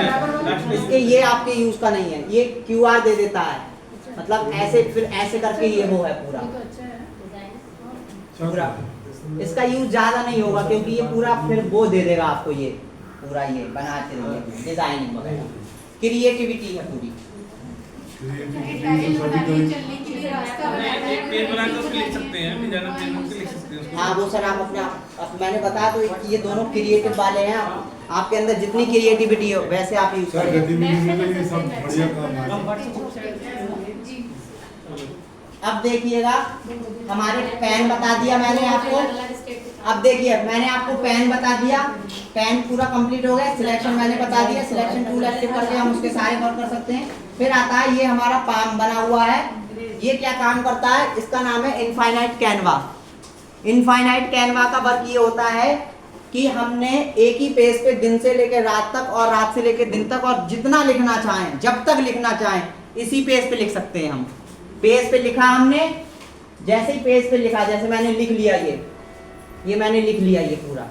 इसके ये आपके यूज का नहीं है, ये QR दे देता है, मतलब ऐसे फिर ऐसे करके ये वो है पूरा पूरा। इसका यूज ज्यादा नहीं होगा क्योंकि ये पूरा फिर वो दे देगा आपको, ये पूरा ये बनाते रहिए, डिजाइनिंग वगैरह, क्रिएटिविटी है पूरी। हाँ वो सर आप अपने मैंने बताया तो ये दोनों क्रिएटिव वाले हैं, आपके अंदर जितनी क्रिएटिविटी हो वैसे आप यूज करें। अब देखिएगा हमारे पेन बता दिया मैंने आपको, अब देखिए मैंने आपको पेन बता दिया, पेन पूरा कंप्लीट हो गया। सिलेक्शन मैंने बता दिया, सिलेक्शन टूल एक्टिव करके हम उसके सारे वर्क कर सकते हैं। फिर आता है ये हमारा पाम बना हुआ है, ये क्या काम करता है, इसका नाम है इनफाइनाइट कैनवा। इनफाइनाइट कैनवा का वर्क ये होता है कि हमने एक ही पेज पे दिन से लेकर रात तक और रात से लेकर दिन तक और जितना लिखना चाहें जब तक लिखना चाहें इसी पेज पे लिख सकते हैं हम। पेज पे लिखा हमने, जैसे ही पेज पे लिखा, जैसे मैंने लिख लिया ये मैंने लिख लिया ये पूरा,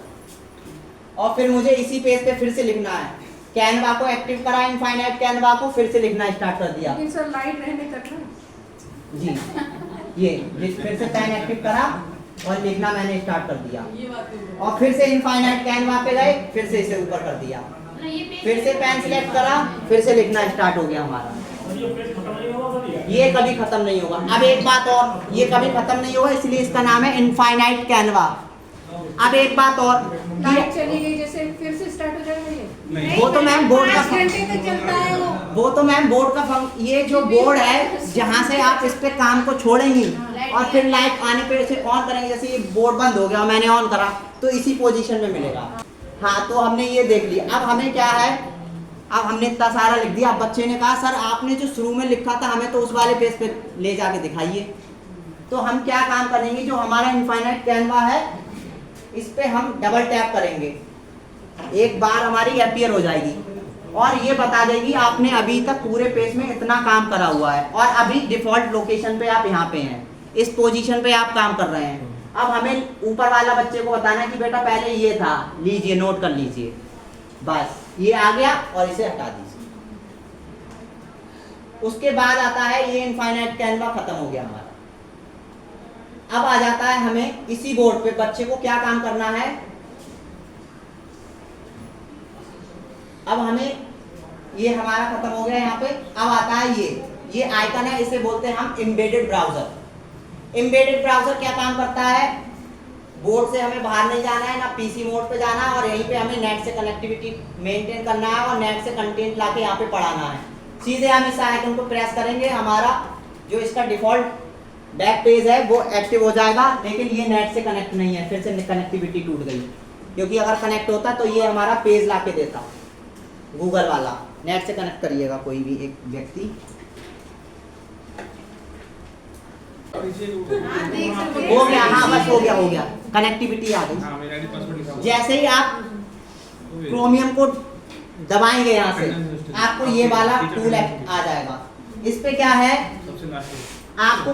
और फिर मुझे इसी पेज पे फिर से लिखना है। कैनवा को एक्टिव करा, इनफाइनाइट कैनवा को फिर से लिखना स्टार्ट कर दिया। लेकिन सर लाइट रहने तक ना जी ये फिर से पेन एक्टिव करा और लिखना मैंने स्टार्ट कर दिया, और फिर से इनफाइनाइट कैनवा पे गए, फिर से इसे ऊपर कर दिया, फिर से पेन सिलेक्ट करा, फिर से लिखना स्टार्ट हो गया हमारा। ये कभी खत्म नहीं होगा। अब एक बात और, ये कभी खत्म नहीं होगा इसलिए इसका नाम है इनफाइनाइट कैनवा। अब एक बात और, लाइट चली गई जैसे फिर से स्टार्ट हो जाएगा ये? वो तो मैम बोर्ड का 5 घंटे तक चलता है वो तो मैम बोर्ड का ये जो बोर्ड है जहाँ से आप इस पे काम को छोड़ेंगी और फिर लाइट आने पे इसे ऑन करेंगे, जैसे ये बोर्ड बंद हो गया मैंने ऑन करा तो इसी पोजीशन में मिलेगा। हाँ तो हमने ये देख लिया। अब हमें क्या है, अब हमने इतना सारा लिख दिया। अब बच्चे ने कहा सर आपने जो शुरू में लिखा था हमें तो उस वाले पेज पे ले जाके दिखाइए। तो हम क्या काम करेंगे, जो हमारा इनफाइनाइट कैनवा है इस पे हम डबल टैप करेंगे, एक बार हमारी अपीयर हो जाएगी और ये बता देगी आपने अभी तक पूरे पेज में इतना काम करा हुआ है और अभी डिफॉल्ट लोकेशन पे आप यहाँ पे हैं, इस पोजीशन पे आप काम कर रहे हैं। अब हमें ऊपर वाला बच्चे को बताना है कि बेटा पहले ये था, लीजिए नोट कर लीजिए। बस ये आ गया और इसे हटा दीजिए। उसके बाद आता है ये इनफाइनाइट कैनवा खत्म हो गया हमारा। अब आ जाता है हमें इसी बोर्ड पे बच्चे को क्या काम करना है। अब हमें ये हमारा खत्म हो गया यहाँ पे। अब आता है ये आइकन है, इसे बोलते हैं हम एम्बेडेड ब्राउजर। एम्बेडेड ब्राउजर क्या काम करता है, बोर्ड से हमें बाहर नहीं जाना है, ना पीसी मोड पे जाना है, और यहीं पे हमें नेट से कनेक्टिविटी मेंटेन करना है और नेट से कंटेंट लाके यहाँ पे पढ़ाना है। सीधे हम इस आइकन को प्रेस करेंगे, हमारा जो इसका डिफॉल्ट बैक पेज है वो एक्टिव हो जाएगा। लेकिन ये नेट से कनेक्ट नहीं है, फिर से कनेक्टिविटी टूट गई, क्योंकि अगर कनेक्ट होता तो ये हमारा पेज लाके देता गूगल वाला। नेट से कनेक्ट करिएगा कोई भी एक व्यक्ति। हो गया, हाँ बस हो गया कनेक्टिविटी आ हाँ, मेरा आईडी पासवर्ड लिखा हुआ है। गई। जैसे ही आप क्रोमियम को दबाएंगे यहाँ से, आपको ये वाला टूल आ जाएगा। इस पे क्या है, सबसे लास्ट में। आपको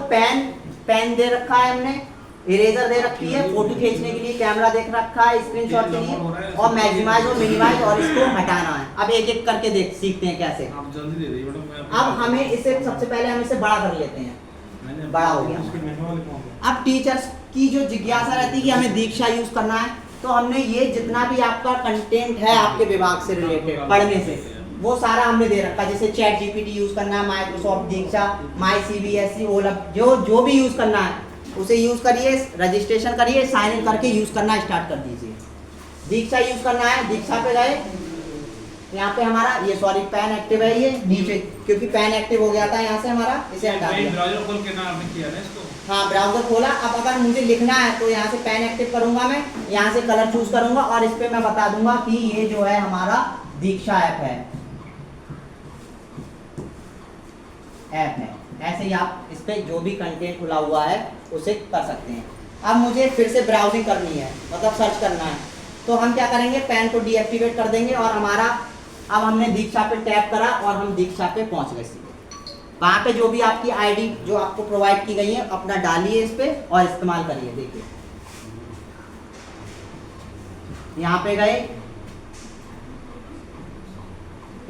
पेन दे रखा है हमने, इरेजर दे रखी है, फोटो खींचने के लिए कैमरा देख रखा है, स्क्रीनशॉट के लिए, और मैक्सिमाइज और मिनिमाइज, और इसको हटाना है। अब एक एक करके सीखते हैं कैसे। आप जल्दी दे दीजिए मैडम, मैं अब हमें इसे सबसे पहले हम इसे बड़ा कर लेते हैं। मैंने बड़ा हो गया। उसके मेनू वाले कौन है? अब टीचर्स की जो जिज्ञासा रहती है कि हमें दीक्षा यूज करना है, तो हमने ये जितना भी आपका कंटेंट है आपके विभाग से रिलेटेड पढ़ने से, वो सारा हमने दे रखा है। जैसे चैट जीपीटी यूज करना है, माइक्रोसॉफ्ट दीक्षा, माई सीबीएसई, ओलप, जो भी यूज करना है उसे यूज करिए, रजिस्ट्रेशन करिए, साइन इन करके यूज करना स्टार्ट कर दीजिए। दीक्षा यूज करना है, दीक्षा पे गए, यहाँ पे हमारा ये पैन एक्टिव है, ये नीचे क्योंकि पैन एक्टिव हो गया था यहाँ से हमारा, इसे हटा दिया। ब्राउज़र खोल के ना आपने किया ना इसको? हाँ, ब्राउजर खोला। अब अगर मुझे लिखना है तो यहाँ से पेन एक्टिव करूंगा, मैं यहाँ से कलर चूज करूंगा और इस पे मैं बता दूंगा कि ये जो है हमारा दीक्षा ऐप है। ऐसे ही आप इस पे जो भी कंटेंट खुला हुआ है उसे कर सकते हैं। अब मुझे फिर से ब्राउजिंग करनी है, मतलब सर्च करना है, तो हम क्या करेंगे, पेन को डीएक्टिवेट कर देंगे और हमारा, अब हमने दीक्षा पे टैप करा और हम दीक्षा पे पहुंच गए। वहाँ पे जो भी आपकी आईडी जो आपको प्रोवाइड की गई है अपना डालिए इस पे और इस्तेमाल करिए। देखिए यहाँ पे गए,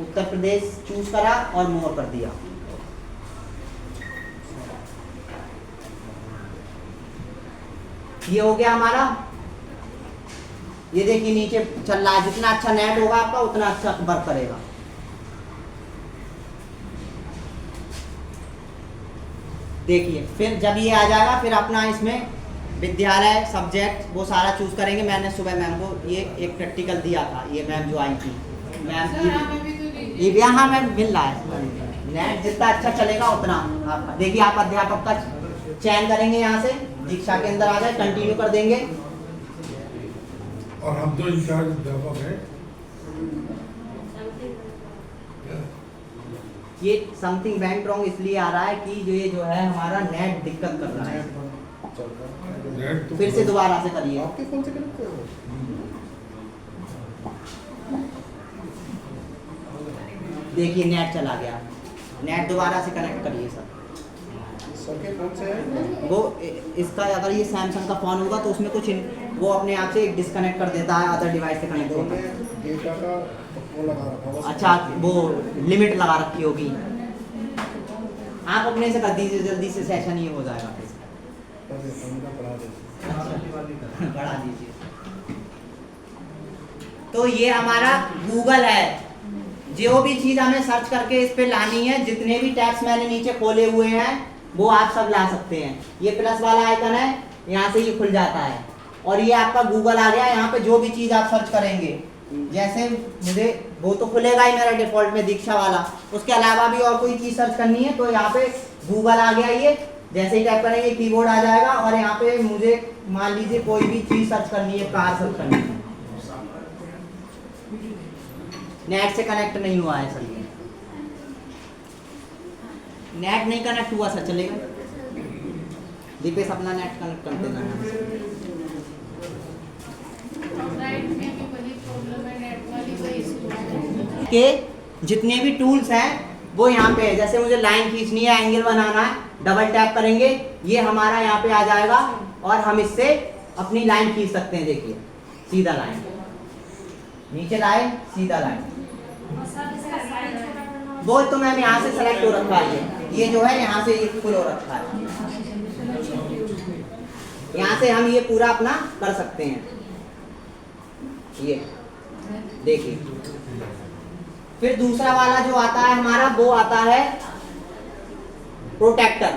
उत्तर प्रदेश चूज करा और मोर कर दिया। ये हो गया हमारा। ये देखिए नीचे चल रहा है, जितना अच्छा नेट होगा आपका उतना अच्छा वर्क करेगा। देखिए फिर जब ये आ जाएगा, फिर अपना इसमें विद्यालय सब्जेक्ट वो सारा चूज करेंगे। मैंने सुबह मैम को ये एक प्रैक्टिकल दिया था, ये मैम जो आई थी, मैम ये यहाँ मैम मिल रहा है। नेट जितना अच्छा चलेगा उतना आपका। देखिए आप अध्यापक का चयन करेंगे, यहाँ से दीक्षा के अंदर आ जाए, कंटिन्यू कर देंगे। और हम तो इंचार्ज अध्यापक हैं। ये समथिंग वेंट रॉन्ग इसलिए आ रहा है कि ये जो है हमारा नेट दिक्कत कर रहा है। नेट तो फिर से दोबारा से करिए। आपके फोन से कनेक्ट करो। देखिए नेट चला गया, नेट दोबारा से कनेक्ट करिए सर। सर के फोन से है? वो इसका अगर ये सैमसंग का फ़ोन होगा तो उसमें कुछ वो अपने आप से डिस्कनेक्ट कर देता है, अदर डिवाइस से कनेक्ट होता है। डेटा का वो लगा रखा है। अच्छा, वो लिमिट लगा रखी होगी। आप अपने से कर दीजिए, जल्दी से सेशन ये हो जाएगा। बढ़ा दीजिए। तो ये हमारा गूगल है। जो भी चीज़ हमें सर्च करके इस पे लानी है, जितने भी टैब्स मैंने नीचे खोले हुए हैं वो आप सब ला सकते हैं। ये प्लस वाला आइकन है, यहाँ से ये खुल जाता है और ये आपका गूगल आ गया। यहाँ पे जो भी चीज़ आप सर्च करेंगे, जैसे मुझे वो तो खुलेगा ही मेरा डिफॉल्ट में दीक्षा वाला, उसके अलावा भी और कोई चीज़ सर्च करनी है तो यहाँ पे गूगल आ गया। ये जैसे ही टाइप करेंगे कीबोर्ड आ जाएगा और यहाँ पे मुझे मान लीजिए कोई भी चीज़ सर्च करनी है, कार सर्च करनी है। नेट से कनेक्ट नहीं हुआ है सर, ये नेट नहीं कनेक्ट हुआ सर, चलेगा? दीपेश अपना नेट कनेक्ट कर देना के जितने भी टूल्स हैं वो यहाँ पे है। जैसे मुझे लाइन खींचनी है, एंगल बनाना है, डबल टैप करेंगे, ये हमारा यहाँ पे आ जाएगा और हम इससे अपनी लाइन खींच सकते हैं। देखिए सीधा लाइन, नीचे लाए, सीधा लाए। और सर इसका साइज छोटा करना हो वो तो मैम यहाँ से सेलेक्ट हो रखा है, ये जो है यहाँ से ये फुल हो रखा है, यहाँ से हम ये पूरा अपना कर सकते हैं। ये देखिए, फिर दूसरा वाला जो आता है हमारा वो आता है प्रोटेक्टर।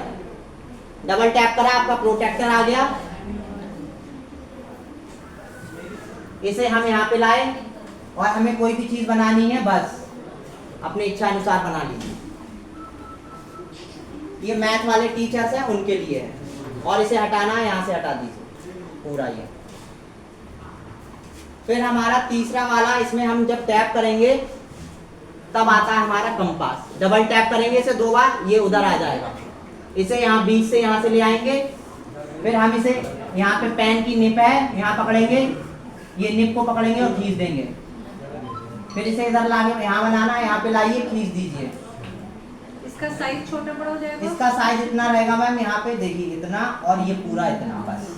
डबल टैप करा, आपका प्रोटेक्टर आ गया। इसे हम यहाँ पे लाए और हमें कोई भी चीज बनानी है, बस अपनी इच्छा अनुसार बना लीजिए। ये मैथ वाले टीचर्स हैं उनके लिए है, और इसे हटाना है, यहाँ से हटा दीजिए पूरा ये। फिर हमारा तीसरा वाला, इसमें हम जब टैप करेंगे तब आता है हमारा कंपास। डबल टैप करेंगे इसे 2 बार, ये उधर आ जाएगा। इसे यहाँ बीच से यहाँ से ले आएंगे, फिर हम इसे यहाँ पे पेन की निप है, यहाँ पकड़ेंगे, ये निप को पकड़ेंगे और खींच देंगे। फिर इसे इधर लाके यहाँ बनाना है, यहाँ पे लाइए, खींच दीजिए। इसका साइज छोटा बड़ा हो जाएगा। इसका साइज इतना रहेगा मैम, यहाँ पे देखिए इतना, और ये पूरा इतना, बस।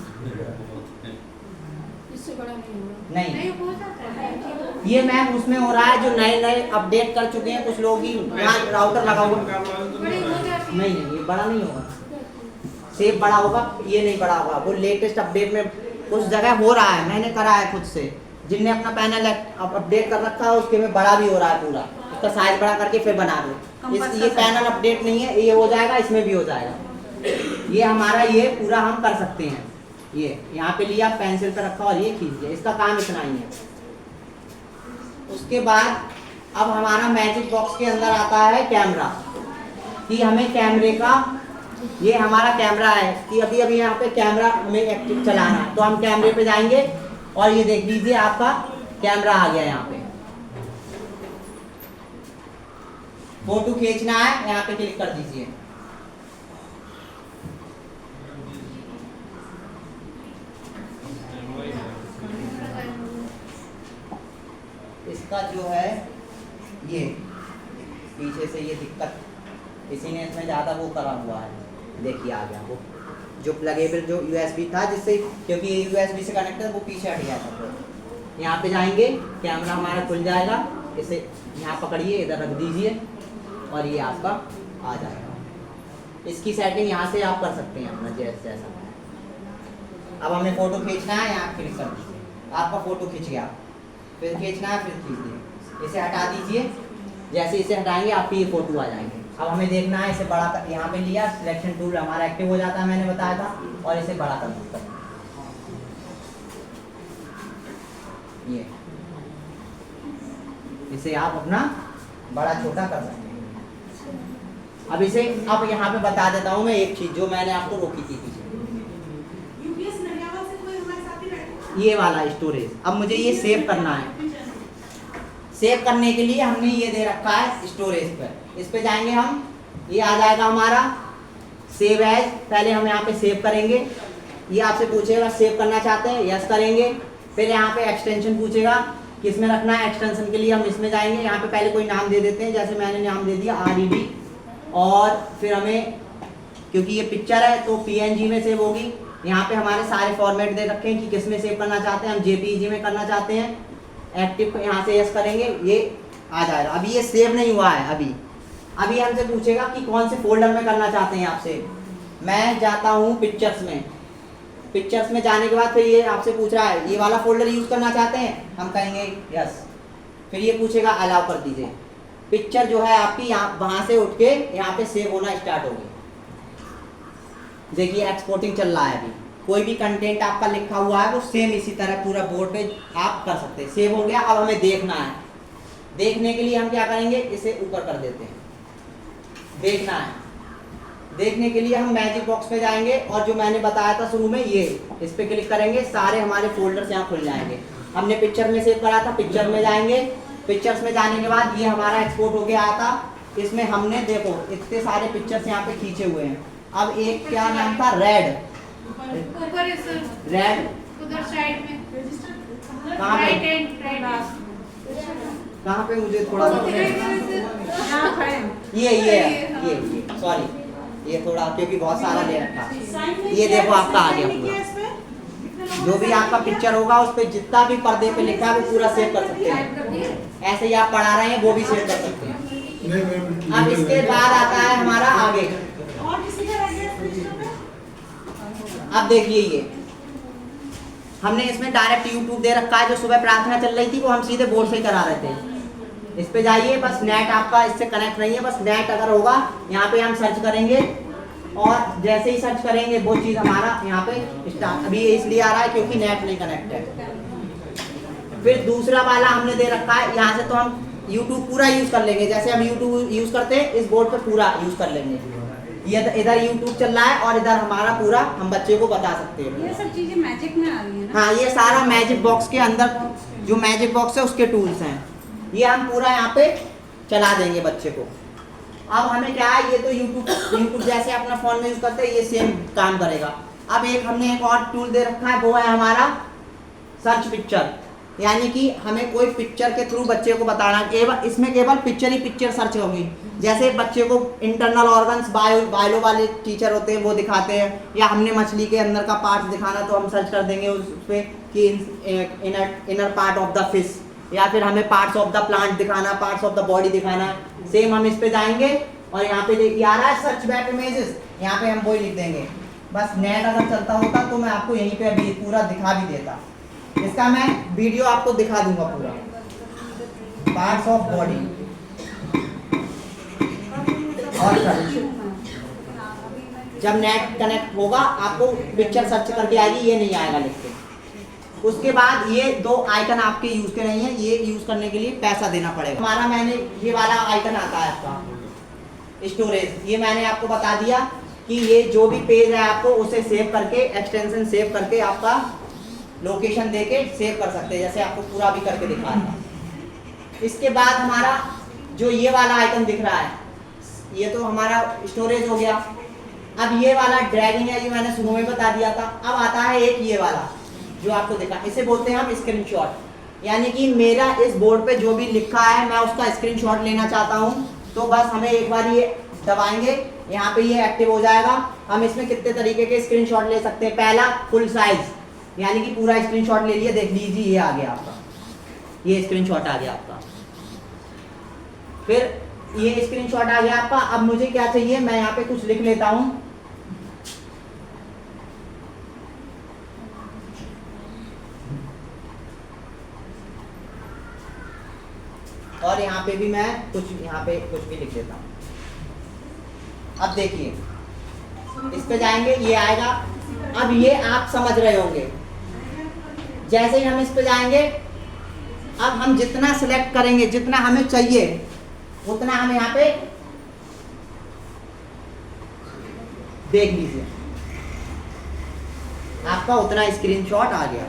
इससे बड़ा नहीं होगा। नहीं, हो जाता है। ये मैम उसमें हो रहा है जो नए नए अपडेट कर चुके हैं कुछ लोग ही, यहाँ राउटर लगा हुआ। बड़ी हो जाती है। नहीं, ये बड़ा नहीं होगा, सेप बड़ा होगा, ये नहीं बड़ा होगा। वो लेटेस्ट अपडेट में कुछ जगह हो रहा है, मैंने करा है खुद से, जिनने अपना पैनल अपडेट कर रखा है उसके में बड़ा भी हो रहा है पूरा। उसका साइज बड़ा करके फिर बना दो। ये पैनल अपडेट नहीं है, ये हो जाएगा, इसमें भी हो जाएगा। ये हमारा ये पूरा हम कर सकते हैं। ये यहाँ पे लिया, पेंसिल पे रखा और ये खींच दिया, इसका काम इतना ही है। उसके बाद अब हमारा मैजिक बॉक्स के अंदर आता है कैमरा, कि हमें कैमरे का, ये हमारा कैमरा है कि अभी अभी यहाँ पे कैमरा हमें एक्टिव चलाना है, तो हम कैमरे पे जाएंगे और ये देख लीजिए आपका कैमरा आ गया। यहाँ पे फोटो खींचना है, यहाँ पे क्लिक कर दीजिए। इसका जो है ये पीछे से ये दिक्कत, इसी ने इसमें ज़्यादा वो करा हुआ है। देखिए आ गया वो जो प्लगेबल जो USB था, जिससे क्योंकि ये USB से कनेक्ट है, वो पीछे हट गया था। यहाँ पे जाएंगे, कैमरा हमारा खुल जाएगा, इसे यहाँ पकड़िए, इधर रख दीजिए और ये आपका आ जाएगा। इसकी सेटिंग यहाँ से आप कर सकते हैं अपना जैसा। अब हमें फ़ोटो खींचना है, यहाँ क्लिक कर दीजिए, आपका फ़ोटो खींच गया। फिर खींचना है, फिर खींच दीजिए, इसे हटा दीजिए। जैसे इसे हटाएंगे आपकी ये फ़ोटो आ जाएंगे। अब हमें देखना है, इसे बड़ा कर, यहाँ पे लिया, सिलेक्शन टूल हमारा एक्टिव हो जाता है, मैंने बताया था, और इसे बड़ा कर सकते हैं। ये इसे आप अपना बड़ा छोटा कर सकते हैं। अब इसे अब यहाँ पे बता देता हूँ मैं एक चीज जो मैंने आपको रोकी थी पीछे, ये वाला स्टोरेज। अब मुझे ये सेव करना है। सेव करने के लिए हमने ये दे रखा है स्टोरेज पर, इस पे जाएंगे हम, ये आ जाएगा हमारा सेव एज। पहले हम यहाँ पे सेव करेंगे, ये आपसे पूछेगा सेव करना चाहते हैं, यस करेंगे। फिर यहाँ पे एक्सटेंशन पूछेगा किसमें रखना है, एक्सटेंशन के लिए हम इसमें जाएंगे। यहाँ पे पहले कोई नाम दे देते हैं, जैसे मैंने नाम दे दिया RED, और फिर हमें क्योंकि ये पिक्चर है तो PNG में सेव होगी। यहाँ पे हमारे सारे फॉर्मेट दे रखे हैं कि किस में सेव करना चाहते हैं, हम JPEG में करना चाहते हैं। एक्टिव यहाँ से यस करेंगे, ये आ जाएगा। अभी ये सेव नहीं हुआ है, अभी हमसे पूछेगा कि कौन से फोल्डर में करना चाहते हैं आपसे। मैं जाता हूँ पिक्चर्स में, पिक्चर्स में जाने के बाद फिर ये आपसे पूछ रहा है ये वाला फोल्डर यूज़ करना चाहते हैं, हम कहेंगे यस। फिर ये पूछेगा अलाउ कर दीजिए। पिक्चर जो है आपकी यहाँ वहाँ से उठ के यहाँ पे सेव होना स्टार्ट होगी। देखिए एक्सपोर्टिंग चल रहा है अभी। कोई भी कंटेंट आपका लिखा हुआ है वो सेम इसी तरह पूरा बोर्ड पे आप कर सकते हैं। सेव हो गया। अब हमें देखना है, देखने के लिए हम क्या करेंगे, इसे ऊपर कर देते हैं। देखना है, देखने के लिए हम मैजिक बॉक्स पे जाएंगे और जो मैंने बताया था शुरू में, ये इस पे क्लिक करेंगे, सारे हमारे फोल्डर्स यहाँ खुल जाएंगे। हमने पिक्चर में सेव करा था, पिक्चर में जाएंगे। पिक्चर्स में जाने के बाद ये हमारा एक्सपोर्ट होके आया था। इसमें हमने देखो इतने सारे पिक्चर्स यहाँ पे खींचे हुए हैं। अब एक क्या नाम था, रेड, रेड उधर साइड में कहाँ पे, राइट हैंड कहाँ पे मुझे थोड़ा ये सॉरी, ये थोड़ा क्योंकि बहुत सारा ले रखा। ये देखो आपका आ गया पूरा। जो भी आपका पिक्चर होगा उस पर जितना भी पर्दे पे लिखा है वो पूरा सेव कर सकते टाइप कर दिए? हैं। ऐसे ही आप पढ़ा रहे हैं वो भी सेव कर सकते हैं। नहीं अब इसके बाद आता है हमारा आगे। और किसी का रह गया सिस्टम में? अब देखिए ये हमने इसमें डायरेक्ट यूट्यूब दे रखा है। जो सुबह प्रार्थना चल रही थी वो हम सीधे बोर्ड से ही करा रहे थे। इस पे जाइए, बस नेट आपका इससे कनेक्ट नहीं है, बस नेट अगर होगा यहाँ पे हम सर्च करेंगे और जैसे ही सर्च करेंगे वो चीज़ हमारा यहाँ पे स्टार्ट। अभी ये इसलिए आ रहा है क्योंकि नेट नहीं कनेक्ट है। फिर दूसरा वाला हमने दे रखा है, यहाँ से तो हम YouTube पूरा यूज़ कर लेंगे। जैसे हम YouTube यूज़ करते हैं इस बोर्ड पे पूरा यूज़ कर लेंगे। ये इधर YouTube चल रहा है और इधर हमारा पूरा हम बच्चे को बता सकते हैं। ये सब चीजें मैजिक में आ रही है ना? हाँ, ये सारा मैजिक बॉक्स के अंदर जो मैजिक बॉक्स है उसके टूल्स हैं। ये हम पूरा यहाँ पे चला देंगे बच्चे को। अब हमें क्या है, ये तो यूट्यूब जैसे अपना फ़ोन में यूज़ करते हैं ये सेम काम करेगा। अब हमने एक और टूल दे रखा है, वो है हमारा सर्च पिक्चर। यानी कि हमें कोई पिक्चर के थ्रू बच्चे को बताना, इसमें केवल पिक्चर ही पिक्चर सर्च होगी। जैसे बच्चे को इंटरनल ऑर्गन्स बायो वाले टीचर होते हैं वो दिखाते हैं, या हमने मछली के अंदर का पार्ट दिखाना तो हम सर्च कर देंगे उस पर कि inner part of the fish, या फिर हमें पार्ट्स ऑफ द प्लांट दिखाना, पार्ट्स ऑफ द बॉडी दिखाना। सेम हम इस पे जाएंगे और यहाँ पे देखिए आ रहा है सर्च बैक इमेजेस, यहाँ पे हम वही लिख देंगे। बस नेट अगर चलता होता तो मैं आपको यहीं पे अभी पूरा दिखा भी देता। इसका मैं वीडियो आपको दिखा दूंगा पूरा, पार्ट्स ऑफ बॉडी और जब नेट कनेक्ट होगा आपको पिक्चर सर्च करके आएगी, ये नहीं आएगा लिख के। उसके बाद ये दो आइकन आपके यूज के नहीं है, ये यूज करने के लिए पैसा देना पड़ेगा। हमारा मैंने ये वाला आइकन आता है आपका स्टोरेज, ये मैंने आपको बता दिया कि ये जो भी पेज है आपको उसे सेव करके एक्सटेंशन सेव करके आपका लोकेशन देके सेव कर सकते हैं, जैसे आपको पूरा भी करके दिखा रहा है। इसके बाद हमारा जो ये वाला आइकन दिख रहा है, ये तो हमारा स्टोरेज हो गया। अब ये वाला ड्रैगिंग है, ये मैंने शुरू में बता दिया था। अब आता है एक ये वाला जो आपको दिखा, इसे बोलते हैं हम स्क्रीनशॉट। यानी कि मेरा इस बोर्ड पे जो भी लिखा है मैं उसका स्क्रीनशॉट लेना चाहता हूँ, तो बस हमें एक बार ये दबाएंगे, यहाँ पे ये एक्टिव हो जाएगा। हम इसमें कितने तरीके के स्क्रीनशॉट ले सकते हैं। पहला फुल साइज, यानी कि पूरा स्क्रीनशॉट ले लिए, देख लीजिए ये आ गया आपका, ये स्क्रीनशॉट आ गया आपका। फिर ये स्क्रीनशॉट आ गया आपका। अब मुझे क्या चाहिए, मैं यहाँ पे कुछ लिख लेता हूँ। और यहाँ पे भी मैं कुछ भी लिख देता हूँ। अब देखिए इस पे जाएंगे, ये आएगा। अब ये आप समझ रहे होंगे, जैसे ही हम इस पे जाएंगे अब हम जितना सिलेक्ट करेंगे, जितना हमें चाहिए उतना हम यहाँ पे देख लीजिए, आपका उतना स्क्रीनशॉट आ गया।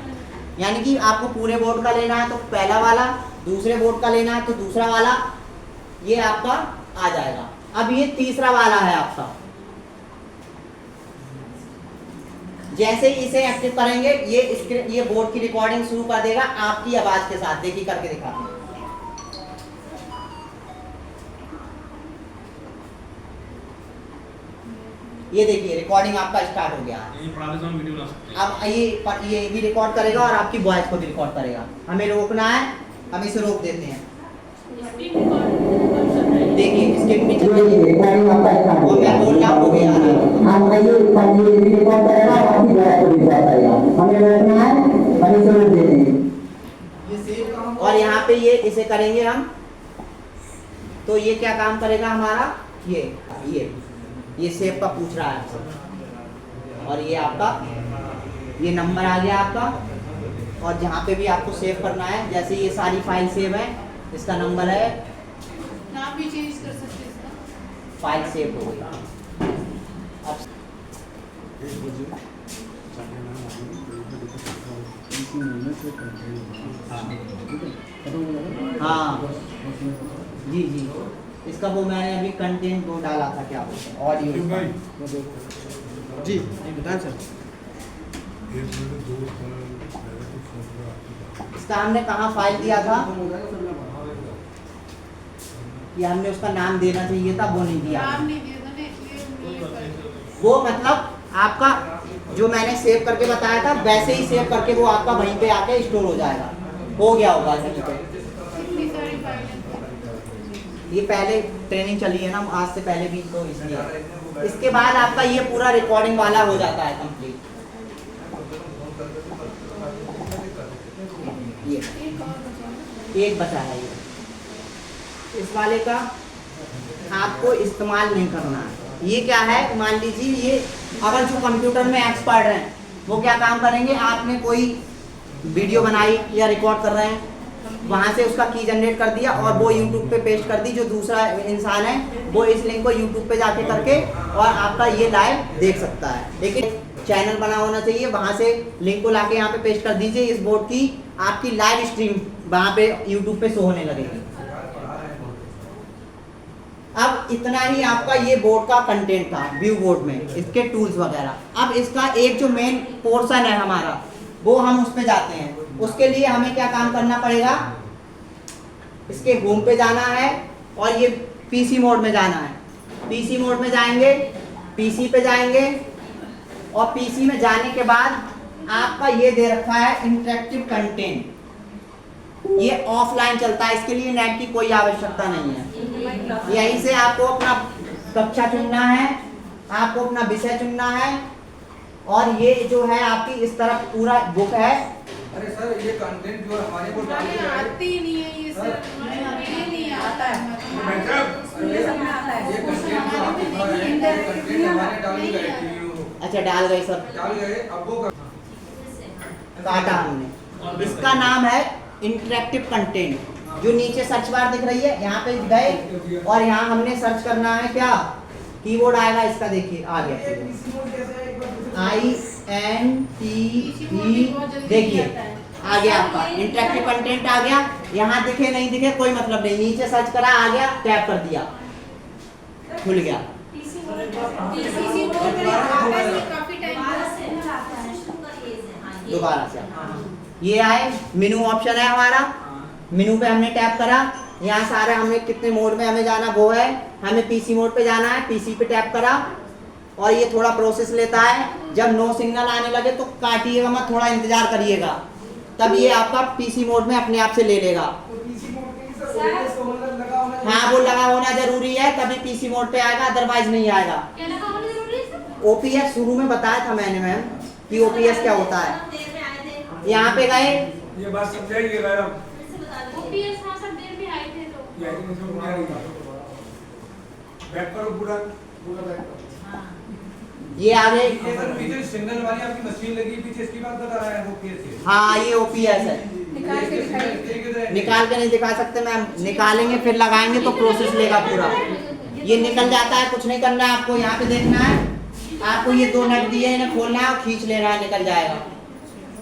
यानी कि आपको पूरे बोर्ड का लेना है तो पहला वाला, दूसरे बोर्ड का लेना है तो दूसरा वाला, ये आपका आ जाएगा। अब ये तीसरा वाला है आपका। जैसे ही इसे एक्टिव करेंगे ये बोर्ड की रिकॉर्डिंग शुरू कर देगा आपकी आवाज के साथ। देखिए करके दिखाते हैं। ये देखिए रिकॉर्डिंग आपका स्टार्ट हो गया। ये पढ़ाते समय वीडियो बना सकते हैं। अब ये भी रिकॉर्ड करेगा और आपकी वॉइस को भी रिकॉर्ड करेगा। हमें रोकना है, हम इसे रोक देते हैं। देखिए इसके पीछे वो मैं बोल रहा हूँ, वो भी आ रहा है। और यहाँ पे ये इसे करेंगे हम, तो ये क्या काम करेगा हमारा, ये सेव का पूछ रहा है। और ये आपका ये नंबर आ गया आपका। और जहाँ पे भी आपको सेव करना है, जैसे ये सारी फाइल सेव है, इसका नंबर है, नाम भी चेंज कर सकते हैं इसका। फाइल सेव हो गई। अब हाँ जी, इसका वो मैंने अभी कंटेंट वो डाला था, क्या बोलते हैं, ऑडियो जी बताएं सर। इसका हमने कहाँ फाइल दिया था, कि हमने उसका नाम देना चाहिए था, वो नहीं दिया। वो मतलब आपका जो मैंने सेव करके बताया था वैसे ही सेव करके वो आपका वहीं पे आके स्टोर हो जाएगा, हो गया होगा कहीं पे। ये पहले ट्रेनिंग चली है ना आज से पहले भी, तो इसलिए इसके बाद आपका ये पूरा रिकॉर्डिंग वाला हो जाता है कंप्लीट। ये एक बचा है, ये इस वाले का आपको इस्तेमाल नहीं करना है। ये क्या है, मान लीजिए ये अगर जो कंप्यूटर में एक्सपर्ट हैं वो क्या काम करेंगे, आपने कोई वीडियो बनाई या रिकॉर्ड कर रहे हैं, वहाँ से उसका की जनरेट कर दिया और वो यूट्यूब पे पेस्ट कर दी, जो दूसरा इंसान है वो इस लिंक को यूट्यूब पे जाके करके और आपका ये लाइव देख सकता है। लेकिन चैनल बना होना चाहिए, वहाँ से लिंक को लाके यहाँ पे पेस्ट कर दीजिए, इस बोर्ड की आपकी लाइव स्ट्रीम वहाँ पे यूट्यूब पे शो होने लगेगी। अब इतना ही आपका ये बोर्ड का कंटेंट था व्यू बोर्ड में, इसके टूल्स वगैरह। अब इसका एक जो मेन पोर्शन है हमारा, वो हम उस पे जाते हैं। उसके लिए हमें क्या काम करना पड़ेगा, इसके होम पे जाना है और ये पीसी मोड में जाना है। पीसी मोड में जाएंगे, पीसी पे जाएंगे और पीसी में जाने के बाद आपका ये दे रखा है इंटरेक्टिव कंटेंट, ये ऑफलाइन चलता है, इसके लिए नेट की कोई आवश्यकता नहीं है। यहीं से आपको अपना कक्षा चुनना है, आपको अपना विषय चुनना है और ये जो है आपकी इस तरफ पूरा बुक है। अरे सर ये कंटेंट जो हमारे को आती ही नहीं है ये सर, ये नहीं आता है। ये कंटेंट जो आप दिखा रहे हैं ये कंटेंट हमारे डाल गए। अच्छा डाल गए सर, डाल गए, अब वो काटा हमने। इसका नाम है इंटरेक्टिव कंटेंट। जो नीचे सर्च बार दिख रही है यहाँ पे गए और यहाँ हमने सर्च करना है, क्या कीबोर्ड आएगा इसका, देखिए आ गया INTE, देखिए आ गया आपका इंटरेक्टिव कंटेंट आ गया। यहाँ दिखे नहीं दिखे कोई मतलब नहीं, नीचे सर्च करा आ गया, टैप कर दिया, खुल गया। दोबारा से ये आए, मेनू ऑप्शन है हमारा, मेनू पे हमने टैप करा, यहाँ सारे हमने कितने मोड में हमें जाना वो है, हमें पीसी मोड पे जाना है, पीसी पे टैप करा और ये थोड़ा प्रोसेस लेता है। जब नो सिग्नल आने लगे तो काटिएगा मत, थोड़ा इंतजार करिएगा, तब ये आपका पीसी मोड में अपने आप से ले लेगा। हाँ वो लगा होना जरूरी है, तभी पीसी मोड पे आएगा, अदरवाइज नहीं आएगा। क्या लगा होना जरूरी है सर? ओपीएस शुरू में बताया था मैंने मैम कि ओपीएस क्या होता है। यहाँ पे गए, ये बात समझाइएगा आप। ओपीएस हाँ सर देर में आए थे तो बैक करो पूरा बैक करो। ये आगे ये सर पीछे सिग्नल वाली आपकी मशीन लगी पीछे, इसकी बात बता रहा है वो ओपीएस। हाँ ये ओपीएस है, निकाल के नहीं दिखा सकते मैम, निकालेंगे फिर लगाएंगे तो प्रोसेस लेगा पूरा। ये निकल जाता है, कुछ नहीं करना है आपको, यहाँ पे देखना है आपको, ये दो नट दिए इन्हें खोलना है और खींच लेना है, निकल जाएगा।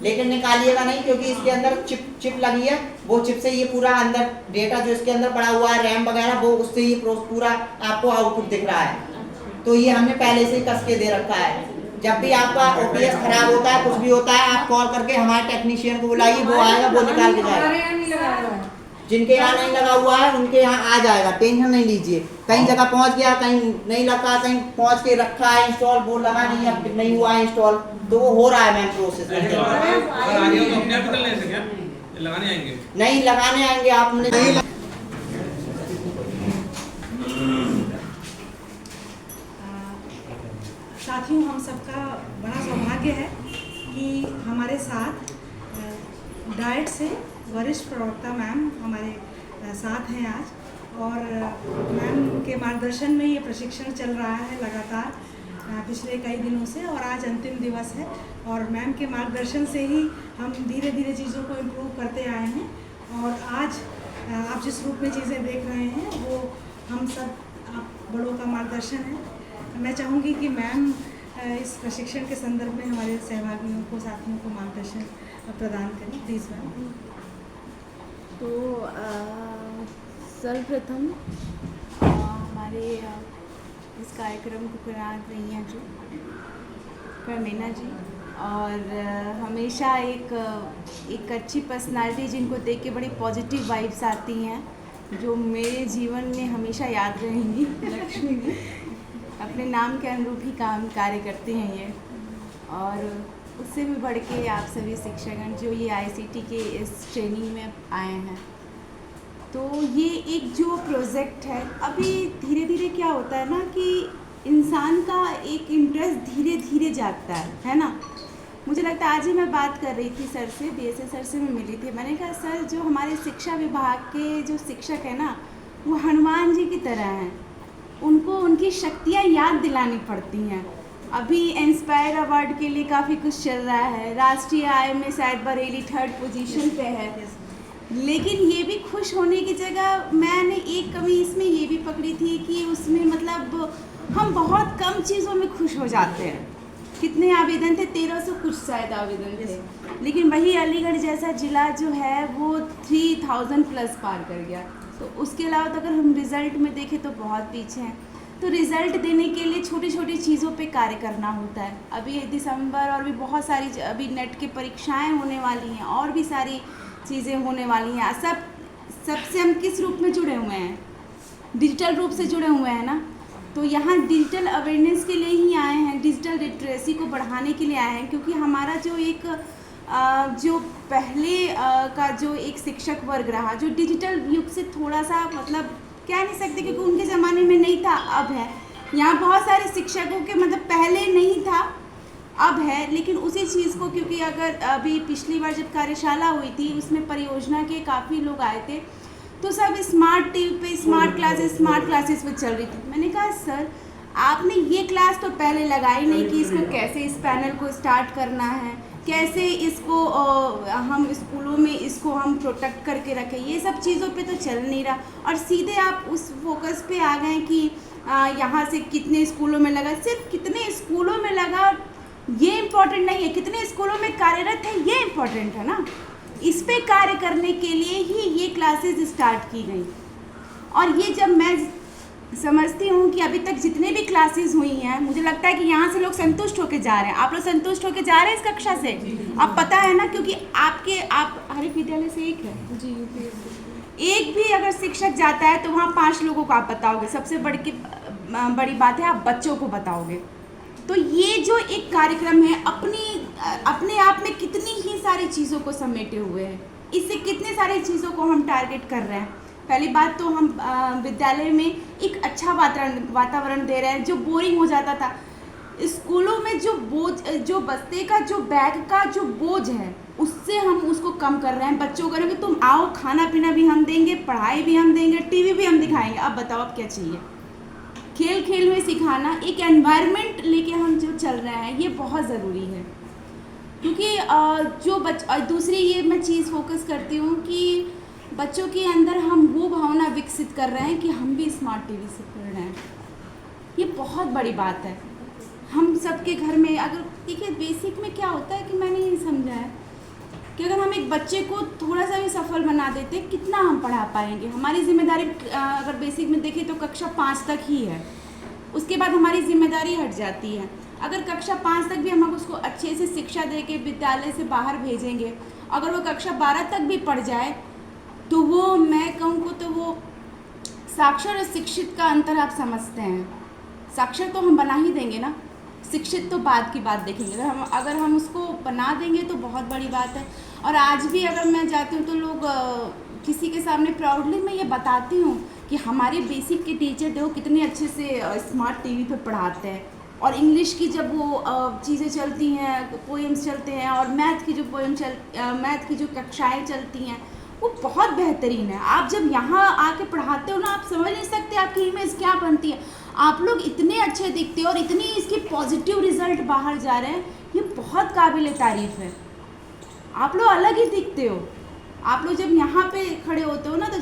लेकिन निकालिएगा नहीं क्योंकि इसके अंदर चिप लगी है, वो चिप से ये पूरा अंदर डेटा जो इसके अंदर पड़ा हुआ है रैम वगैरह, वो उससे ये पूरा आपको आउटपुट दिख रहा है। तो ये हमने पहले से ही कस के दे रखा है। जब भी आपका ओपीएस खराब होता है, कुछ भी होता है, आप कॉल करके हमारे टेक्नीशियन को बुलाइए, वो आएगा, वो निकाल के जाएगा। जिनके यहाँ नहीं लगा हुआ है उनके यहाँ आ जाएगा, टेंशन नहीं लीजिए। कहीं जगह पहुँच गया, कहीं नहीं लगा, कहीं पहुँच के रखा है इंस्टॉल, वो लगा नहीं है, नहीं हुआ है इंस्टॉल, तो वो हो रहा है मैम प्रोसेस। लगाने आएंगे नहीं लगाने आएंगे आपने नहीं साथियों, हम सबका बड़ा सौभाग्य है कि हमारे साथ डाइट से वरिष्ठ प्रवक्ता मैम हमारे साथ हैं आज, और मैम के मार्गदर्शन में ये प्रशिक्षण चल रहा है लगातार पिछले कई दिनों से, और आज अंतिम दिवस है। और मैम के मार्गदर्शन से ही हम धीरे धीरे चीज़ों को इम्प्रूव करते आए हैं, और आज आप जिस रूप में चीज़ें देख रहे हैं वो हम सब आप बड़ों का मार्गदर्शन है। मैं चाहूँगी कि मैम इस प्रशिक्षण के संदर्भ में हमारे सहभागियों को, साथियों को मार्गदर्शन प्रदान करें, प्लीज़ मैम। तो सर्वप्रथम हमारे इस कार्यक्रम को प्रणाम रही हैं जो प्रमीना जी, और हमेशा एक अच्छी पर्सनालिटी जिनको देख के बड़ी पॉजिटिव वाइब्स आती हैं, जो मेरे जीवन में हमेशा याद रहेंगी। लक्ष्मी जी अपने नाम के अनुरूप ही कार्य करते हैं ये। और उससे भी बढ़ के आप सभी शिक्षकगण जो ये ICT के इस ट्रेनिंग में आए हैं, तो ये एक जो प्रोजेक्ट है, अभी धीरे धीरे क्या होता है ना कि इंसान का एक इंटरेस्ट धीरे धीरे जागता है ना। मुझे लगता है आज ही मैं बात कर रही थी सर से, BSA सर से मैं मिली थी। मैंने कहा सर जो हमारे शिक्षा विभाग के जो शिक्षक हैं ना, वो हनुमान जी की तरह हैं, उनको उनकी शक्तियाँ याद दिलानी पड़ती हैं। अभी इंस्पायर अवार्ड के लिए काफ़ी कुछ चल रहा है, राष्ट्रीय आय में शायद बरेली 3rd पोजीशन पे है, लेकिन ये भी खुश होने की जगह मैंने एक कमी इसमें ये भी पकड़ी थी कि उसमें मतलब हम बहुत कम चीज़ों में खुश हो जाते हैं। कितने आवेदन थे? 1300 कुछ शायद आवेदन थे, लेकिन वही अलीगढ़ जैसा ज़िला जो है वो 3000 प्लस पार कर गया। तो उसके अलावा तो अगर हम रिज़ल्ट में देखें तो बहुत पीछे हैं। तो रिज़ल्ट देने के लिए छोटी छोटी चीज़ों पे कार्य करना होता है। अभी दिसंबर और भी बहुत सारी अभी नेट की परीक्षाएं होने वाली हैं और भी सारी चीज़ें होने वाली हैं। सबसे हम किस रूप में जुड़े हुए हैं? डिजिटल रूप से जुड़े हुए हैं ना। तो यहाँ डिजिटल अवेयरनेस के लिए ही आए हैं, डिजिटल लिटरेसी को बढ़ाने के लिए आए हैं, क्योंकि हमारा जो एक जो पहले का जो एक शिक्षक वर्ग रहा, जो डिजिटल युग से थोड़ा सा मतलब कह नहीं सकते क्योंकि उनके ज़माने में नहीं था, अब है। यहाँ बहुत सारे शिक्षकों के मतलब पहले नहीं था, अब है, लेकिन उसी चीज़ को, क्योंकि अगर अभी पिछली बार जब कार्यशाला हुई थी उसमें परियोजना के काफ़ी लोग आए थे, तो सब स्मार्ट टीवी पे स्मार्ट क्लासेस पे चल रही थी। मैंने कहा सर आपने ये क्लास तो पहले लगाई नहीं कि इसको कैसे इस पैनल को स्टार्ट करना है, कैसे इसको हम स्कूलों में इसको हम प्रोटेक्ट करके रखें, ये सब चीज़ों पे तो चल नहीं रहा। और सीधे आप उस फोकस पे आ गए कि यहाँ से कितने स्कूलों में लगा। सिर्फ कितने स्कूलों में लगा ये इम्पोर्टेंट नहीं है, कितने स्कूलों में कार्यरत है ये इम्पोर्टेंट है ना। इस पे कार्य करने के लिए ही ये क्लासेस स्टार्ट की गई। और ये जब मैं समझती हूँ कि अभी तक जितने भी क्लासेस हुई हैं, मुझे लगता है कि यहाँ से लोग संतुष्ट होकर जा रहे हैं। आप लोग संतुष्ट होकर जा रहे हैं इस कक्षा से? आप पता है ना, क्योंकि आप हरित विद्यालय से एक है जी, एक भी अगर शिक्षक जाता है तो वहाँ 5 लोगों को आप बताओगे। सबसे बड़ी बात है आप बच्चों को बताओगे। तो ये जो एक कार्यक्रम है अपने आप में कितनी ही सारी चीज़ों को समेटे हुए हैं, इससे कितने सारी चीज़ों को हम टारगेट कर रहे हैं। पहली बात तो हम विद्यालय में एक अच्छा वातावरण दे रहे हैं। जो बोरिंग हो जाता था स्कूलों में, जो बस्ते का जो बैग का जो बोझ है उससे हम उसको कम कर रहे हैं। बच्चों को करेंगे तुम आओ, खाना पीना भी हम देंगे, पढ़ाई भी हम देंगे, टीवी भी हम दिखाएंगे, अब बताओ अब क्या चाहिए। खेल खेल में सिखाना, एक एनवायरनमेंट लेके हम जो चल रहे हैं ये बहुत ज़रूरी है। क्योंकि दूसरी ये मैं चीज़ फोकस करती हूँ कि बच्चों के अंदर हम वो भावना विकसित कर रहे हैं कि हम भी स्मार्ट टीवी से पढ़ रहे हैं। ये बहुत बड़ी बात है। हम सबके घर में अगर देखिए बेसिक में क्या होता है कि मैंने ये समझा है कि अगर हम एक बच्चे को थोड़ा सा भी सफल बना देते, कितना हम पढ़ा पाएंगे। हमारी जिम्मेदारी अगर बेसिक में देखें तो कक्षा 5 तक ही है, उसके बाद हमारी जिम्मेदारी हट जाती है। अगर कक्षा 5 तक भी हम उसको अच्छे से शिक्षा दे के विद्यालय से बाहर भेजेंगे, अगर वो कक्षा 12 तक भी पढ़ जाए तो वो मैं कहूँ तो वो साक्षर और शिक्षित का अंतर आप समझते हैं। साक्षर तो हम बना ही देंगे ना, शिक्षित तो बाद की बात देखेंगे। अगर हम उसको बना देंगे तो बहुत बड़ी बात है। और आज भी अगर मैं जाती हूँ तो लोग किसी के सामने प्राउडली मैं ये बताती हूँ कि हमारे बेसिक के टीचर देखो कितने अच्छे से स्मार्ट टीवी पे पढ़ाते हैं। और इंग्लिश की जब वो चीज़ें चलती हैं, पोएम्स चलते हैं, और मैथ की जो कक्षाएँ चलती हैं वो बहुत बेहतरीन है। आप जब यहाँ आके पढ़ाते हो ना, आप समझ नहीं सकते आपकी इमेज क्या बनती है। आप लोग इतने अच्छे दिखते हो और इतनी इसके पॉजिटिव रिजल्ट बाहर जा रहे हैं, ये बहुत काबिल तारीफ़ है। आप लोग अलग ही दिखते हो। आप लोग जब यहाँ पे खड़े होते हो ना, तो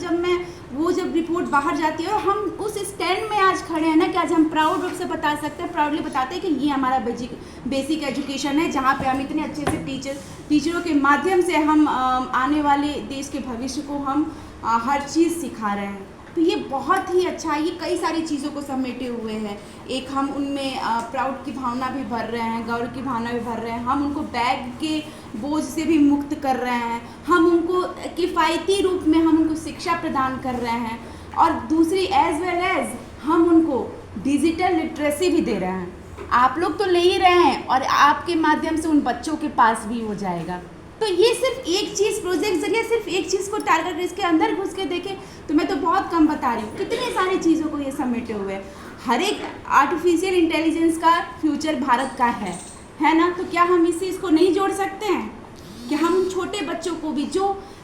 जब रिपोर्ट बाहर जाती है और हम उस स्टैंड में आज खड़े हैं ना कि आज हम प्राउड रूप से बता सकते हैं, प्राउडली बताते हैं कि ये हमारा बेसिक एजुकेशन है, जहाँ पे हम इतने अच्छे से टीचरों के माध्यम से हम आने वाले देश के भविष्य को हम हर चीज़ सिखा रहे हैं। तो ये बहुत ही अच्छा है। ये कई सारी चीज़ों को समेटे हुए हैं। एक हम उनमें प्राउड की भावना भी भर रहे हैं, गौरव की भावना भी भर रहे हैं। हम उनको बैग के बोझ से भी मुक्त कर रहे हैं। हम उनको किफ़ायती रूप में हम उनको शिक्षा प्रदान कर रहे हैं। और दूसरी एज वेल एज हम उनको डिजिटल लिटरेसी भी दे रहे हैं। आप लोग तो ले ही रहे हैं और आपके माध्यम से उन बच्चों के पास भी हो जाएगा। तो ये सिर्फ एक चीज़ प्रोजेक्ट जरिए सिर्फ एक चीज़ को टारगेट इसके अंदर घुस के देखें तो मैं तो बहुत कम बता रही हूँ, कितनी सारी चीज़ों को ये समेटे हुए हैं। हर एक आर्टिफिशियल इंटेलिजेंस का फ्यूचर भारत का है ना, तो क्या हम इसको नहीं जोड़ सकते हैं कि हम छोटे बच्चों को भी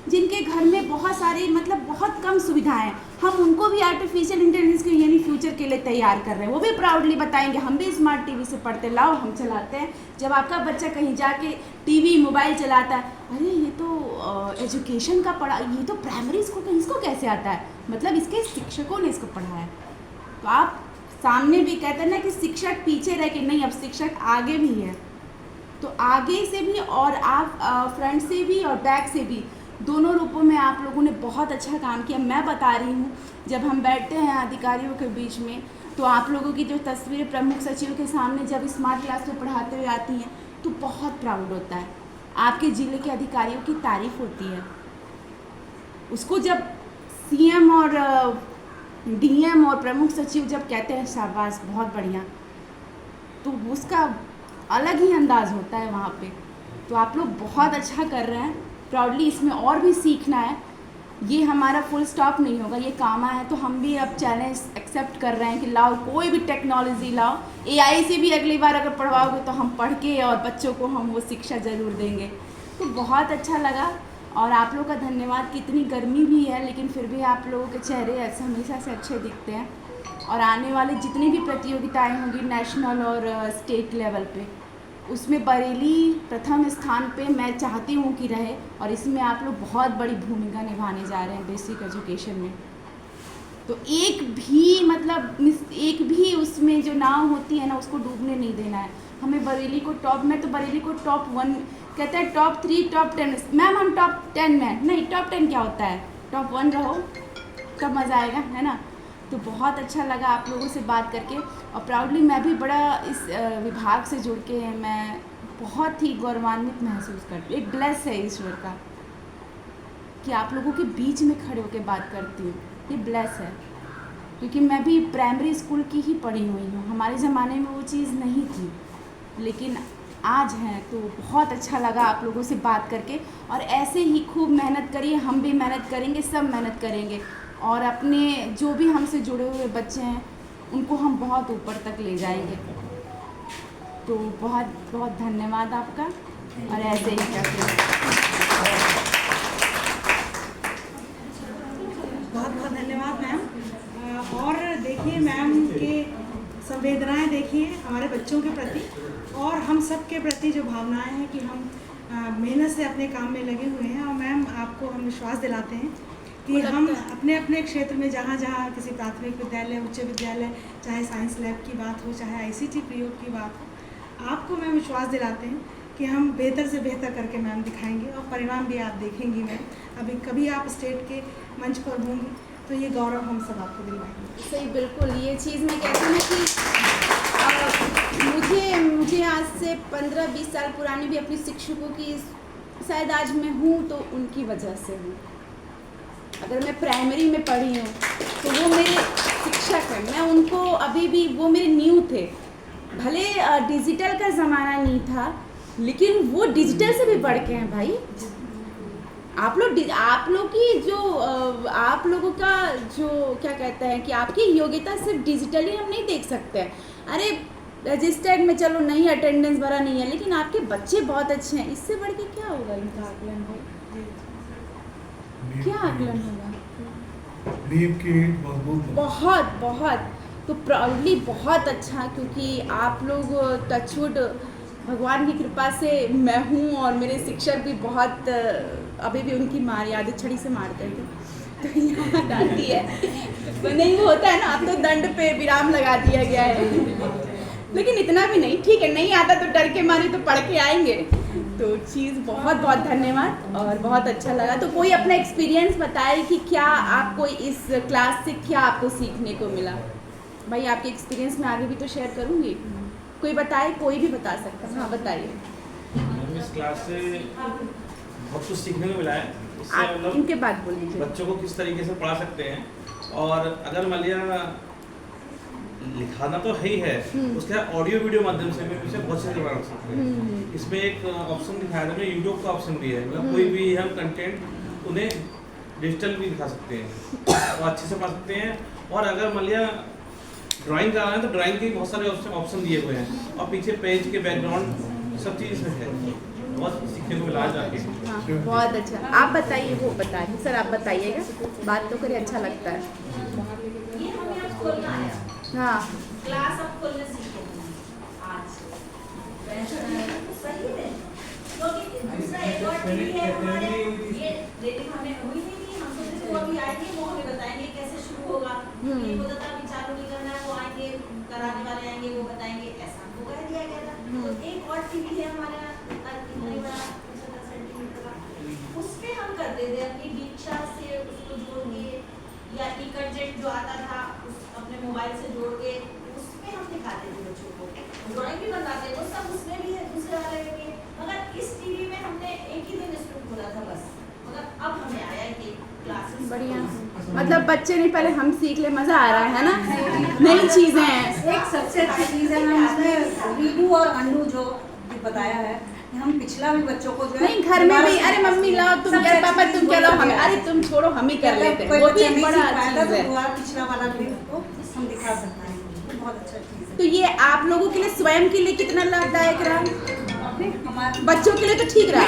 जिनके घर में बहुत सारी मतलब बहुत कम सुविधाएं हैं, हम उनको भी आर्टिफिशियल इंटेलिजेंस के यानी फ्यूचर के लिए तैयार कर रहे हैं। वो भी प्राउडली बताएंगे हम भी स्मार्ट टीवी से पढ़ते, लाओ हम चलाते हैं। जब आपका बच्चा कहीं जाके टीवी मोबाइल चलाता है, अरे ये तो एजुकेशन का पढ़ा, ये तो प्राइमरी स्कूल, इसको कैसे आता है, मतलब इसके शिक्षकों ने इसको पढ़ाया। तो आप सामने भी कहते हैं ना कि शिक्षक पीछे रह के नहीं, अब शिक्षक आगे भी है, तो आगे से भी और आप फ्रंट से भी और बैक से भी दोनों रूपों में आप लोगों ने बहुत अच्छा काम किया। मैं बता रही हूँ, जब हम बैठते हैं अधिकारियों के बीच में तो आप लोगों की जो तस्वीरें प्रमुख सचिव के सामने जब स्मार्ट क्लास में पढ़ाते हुए आती हैं तो बहुत प्राउड होता है। आपके ज़िले के अधिकारियों की तारीफ़ होती है, उसको जब सीएम और डीएम और प्रमुख सचिव जब कहते हैं शाबाश बहुत बढ़िया, तो उसका अलग ही अंदाज़ होता है वहाँ पे। तो आप लोग बहुत अच्छा कर रहे हैं, प्राउडली इसमें और भी सीखना है। ये हमारा फुल स्टॉप नहीं होगा, ये काम है तो हम भी अब चैलेंज एक्सेप्ट कर रहे हैं कि लाओ कोई भी टेक्नोलॉजी लाओ, एआई से भी अगली बार अगर पढ़वाओगे तो हम पढ़ के और बच्चों को हम वो शिक्षा ज़रूर देंगे। तो बहुत अच्छा लगा और आप लोग का धन्यवाद। कितनी गर्मी भी है लेकिन फिर भी आप लोगों के चेहरे हमेशा से अच्छे दिखते हैं और आने वाले जितनी भी प्रतियोगिताएँ होंगी नेशनल और स्टेट लेवल पे, उसमें बरेली प्रथम स्थान पे मैं चाहती हूँ कि रहे और इसमें आप लोग बहुत बड़ी भूमिका निभाने जा रहे हैं बेसिक एजुकेशन में। तो एक भी उसमें जो नाव होती है ना उसको डूबने नहीं देना है हमें। बरेली को मैं तो बरेली को टॉप 1 कहते हैं, टॉप 3 टॉप 10 मैम हम टॉप 10 में नहीं, टॉप 10 क्या होता है, टॉप 1 रहो तब मज़ा आएगा, है ना। तो बहुत अच्छा लगा आप लोगों से बात करके और प्राउडली मैं भी बड़ा इस विभाग से जुड़ के मैं बहुत ही गौरवान्वित महसूस करती हूँ। एक ब्लेस है ईश्वर का कि आप लोगों के बीच में खड़े होकर बात करती हूँ, ये ब्लेस है। क्योंकि मैं भी प्राइमरी स्कूल की ही पढ़ी हुई हूँ, हमारे ज़माने में वो चीज़ नहीं थी लेकिन आज है। तो बहुत अच्छा लगा आप लोगों से बात करके और ऐसे ही खूब मेहनत करिए, हम भी मेहनत करेंगे, सब मेहनत करेंगे और अपने जो भी हमसे जुड़े हुए बच्चे हैं उनको हम बहुत ऊपर तक ले जाएंगे। तो बहुत बहुत धन्यवाद आपका और ऐसे ही करते बहुत बहुत धन्यवाद मैम। और देखिए मैम के संवेदनाएं देखिए हमारे बच्चों के प्रति और हम सब के प्रति जो भावनाएं हैं कि हम मेहनत से अपने काम में लगे हुए हैं। और मैम आपको हम विश्वास दिलाते हैं कि हम अपने अपने क्षेत्र में जहाँ जहाँ किसी प्राथमिक विद्यालय, उच्च विद्यालय, चाहे साइंस लैब की बात हो, चाहे आईसीटी प्रयोग की बात हो, आपको मैम विश्वास दिलाते हैं कि हम बेहतर से बेहतर करके मैम दिखाएंगे और परिणाम भी आप देखेंगी मैम। अभी कभी आप स्टेट के मंच पर होंगी तो ये गौरव हम सब आपको दिलवाएंगे। सही, बिल्कुल। ये चीज़ मैं कहती हूँ कि मुझे आज से 15-20 साल पुरानी भी अपनी शिक्षकों की शायद आज मैं हूँ तो उनकी वजह से हूँ। अगर मैं प्राइमरी में पढ़ी हूँ तो वो मेरे शिक्षक हैं, मैं उनको अभी भी वो मेरे न्यू थे। भले डिजिटल का ज़माना नहीं था लेकिन वो डिजिटल से भी बढ़ के हैं भाई। आप लोग की जो आप लोगों का जो क्या कहते हैं कि आपकी योग्यता सिर्फ डिजिटली हम नहीं देख सकते हैं। अरे रजिस्टर्ड में चलो नहीं अटेंडेंस भरा नहीं है लेकिन आपके बच्चे बहुत अच्छे हैं, इससे बढ़ के क्या होगा इनका आकलन भाई, क्या आकलन होगा। बहुत बहुत तो प्राउडली बहुत अच्छा, क्योंकि आप लोग टचवुड भगवान की कृपा से मैं हूँ और मेरे शिक्षक भी बहुत अभी भी उनकी मार याद छड़ी से मारते थे तो यहाँ डालती है नहीं वो होता है ना, अब तो दंड पे विराम लगा दिया गया है लेकिन इतना भी नहीं, ठीक है नहीं आता तो डर के मारे तो पढ़ के आएंगे। तो चीज़ बहुत बहुत धन्यवाद और बहुत अच्छा लगा। तो कोई अपना एक्सपीरियंस बताए कि क्या आपको इस क्लास से क्या आपको सीखने को मिला। भाई आपके एक्सपीरियंस में आगे भी तो शेयर करूँगी, कोई बताए, कोई भी बता सकता है। हाँ बताइए। इस क्लास से बहुत कुछ सीखने को मिला है। इससे इनके बाद बोलिए बच्चों को किस तरीके से पढ़ा सकते हैं और अगर मान लिया लिखाना तो है ही है, उसके साथ ऑडियो वीडियो माध्यम से भी इसे बहुत से बना सकते हैं। इसमें एक ऑप्शन दिखाया था, यूट्यूब का ऑप्शन भी है, मतलब कोई भी हम कंटेंट उन्हें डिजिटल भी दिखा सकते हैं और अच्छे से पढ़ सकते हैं। और अगर मान लिया ड्राइंग कर रहे हैं तो ड्राइंग के बहुत सारे ऑप्शन दिए हुए हैं, और पीछे पेज के बैकग्राउंड सब चीज़ इसमें है, बहुत सीखने को मिला जाके। हाँ, बहुत अच्छा। आप बताइए, वो बताइए सर, आप बताइएगा, बात तो करिए, अच्छा लगता है। ये हमें आज खोलना आया, हाँ क्लास अब खोलने सीखे आज। सही है, क्योंकि दूसरा एक और टीवी है हमारे, ये रेटिंग हमें हुई नहीं थी, हम सोचे थे वो अभी आएंगे, वो हमें बताएंगे कैसे शुरू होगा। ये होता था अभी चालू नहीं करना है, वो आएंगे कराने वाले आएंगे, वो बताएंगे, ऐसा हमको कह दिया गया था। तो एक और टीवी है हमारे यहाँ, इतना ही बड़ा 75 सेंटीमीटर का, उसपे हम करते थे अपनी दीक्षा से उसको जोड़ के, या इकरजेट जो आता था उस अपने मोबाइल से जोड़ के उसमें हम दिखाते थे बच्चों को, ड्राइंग भी बनाते थे, वो सब उसमें भी है, दूसरे वाले में भी है। मगर इस टीवी में हमने एक ही दिन इसको खोला था बस, मगर अब हमें आया कि क्लासेस बढ़िया, मतलब बच्चे नहीं, पहले हम सीख ले, मजा आ रहा है ना, नई चीजें हैं। एक सबसे अच्छी चीज़ है, हम इसमें रीडू और अंडू जो बताया है, हम पिछला भी बच्चों को जो है नहीं, घर में भी, अरे मम्मी लाओ तुम, क्या पापा तुम क्या लाओ, हमें, अरे तुम छोड़ो हम ही कर लेते हैं, वो भी एक बड़ा चीज है। पिछला वाला भी उसको हम दिखा सकते हैं, बहुत अच्छा चीज़ है। तो ये आप लोगों के लिए, स्वयं के लिए कितना लाभदायक रहा? हमारे बच्चों के लिए तो ठीक रहा।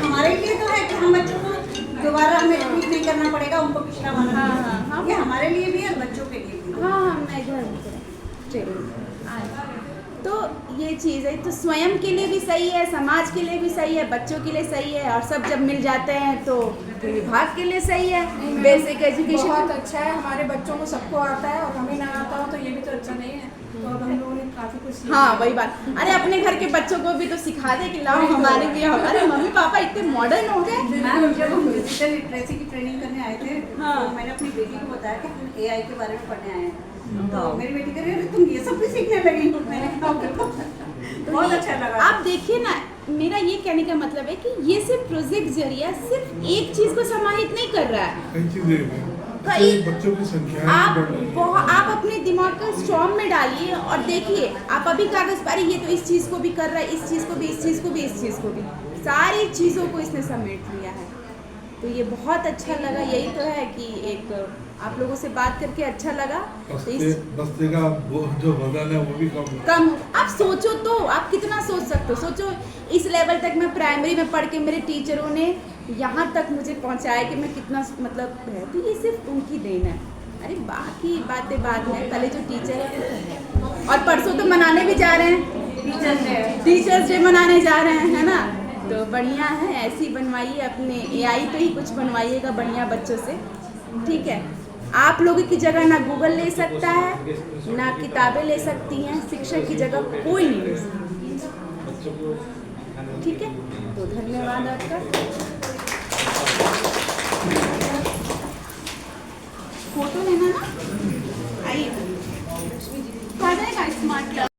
हमारे लिए तो है कि हम बच्चों को दोबारा हमें रिपीट नहीं करना पड़ेगा, उनको पिछला वाला हाँ, ये हमारे लिए भी है, बच्चों के लिए भी। हाँ, मैं घर में चलिए, तो ये चीज़ है, तो स्वयं के लिए भी सही है, समाज के लिए भी सही है, बच्चों के लिए सही है, और सब जब मिल जाते हैं तो विभाग के लिए सही है। बेसिक एजुकेशन बहुत अच्छा है, हमारे बच्चों को सबको आता है, और हमें ना आता हो तो ये भी तो अच्छा नहीं है। तो अब हम लोगों ने काफ़ी कुछ सीखा। हाँ वही बात, अरे अपने घर के बच्चों को भी तो सिखा दे कि लाओ हमारे भी, अरे मम्मी पापा इतने मॉडर्न हो गए। मैम जब हम डिजिटल लिटरेसी की ट्रेनिंग करने आए थे, हाँ। तो मैंने अपनी बेटी को बताया कि हम AI के बारे में पढ़ने आए हैं, तो मेरी बेटी कह रही है तुम ये सब भी सीखने लगी। मैंने कहा बहुत अच्छा लगा। आप देखिए ना, मेरा ये कहने का मतलब है कि ये सिर्फ प्रोजेक्ट जरिया सिर्फ एक चीज को समाहित नहीं कर रहा है, कई चीजें कई बच्चों की संख्या आप अपने दिमाग को स्ट्रॉन्ग में डालिए और देखिए, आप अभी कागज पर ये तो इस चीज को भी कर रहा है, इस चीज को भी, इस चीज को भी, इस चीज को भी, सारी चीजों को इसने समेट लिया है। तो ये बहुत अच्छा लगा, यही तो है कि एक आप लोगों से बात करके अच्छा लगा। तो बस्ते का वो जो वजन है वो भी कम। आप सोचो तो, आप कितना सोच सकते हो, सोचो इस लेवल तक मैं प्राइमरी में पढ़ के मेरे टीचरों ने यहाँ तक मुझे पहुँचाया कि मैं कितना मतलब है, तो ये सिर्फ उनकी देन है। अरे बाकी बातें बाद में, पहले जो टीचर है वो तो है। और परसों तो मनाने भी जा रहे हैं, टीचर्स डे मनाने जा रहे हैं, है ना, तो बढ़िया है, ऐसी बनवाइए अपने AI पे ही कुछ बनवाइएगा बढ़िया बच्चों से, ठीक है। आप लोगों की जगह ना गूगल ले सकता है, ना किताबें ले सकती हैं, शिक्षक की जगह कोई नहीं ले सकता, ठीक है। तो धन्यवाद आपका। फोटो लेना ना, आइए, स्मार्ट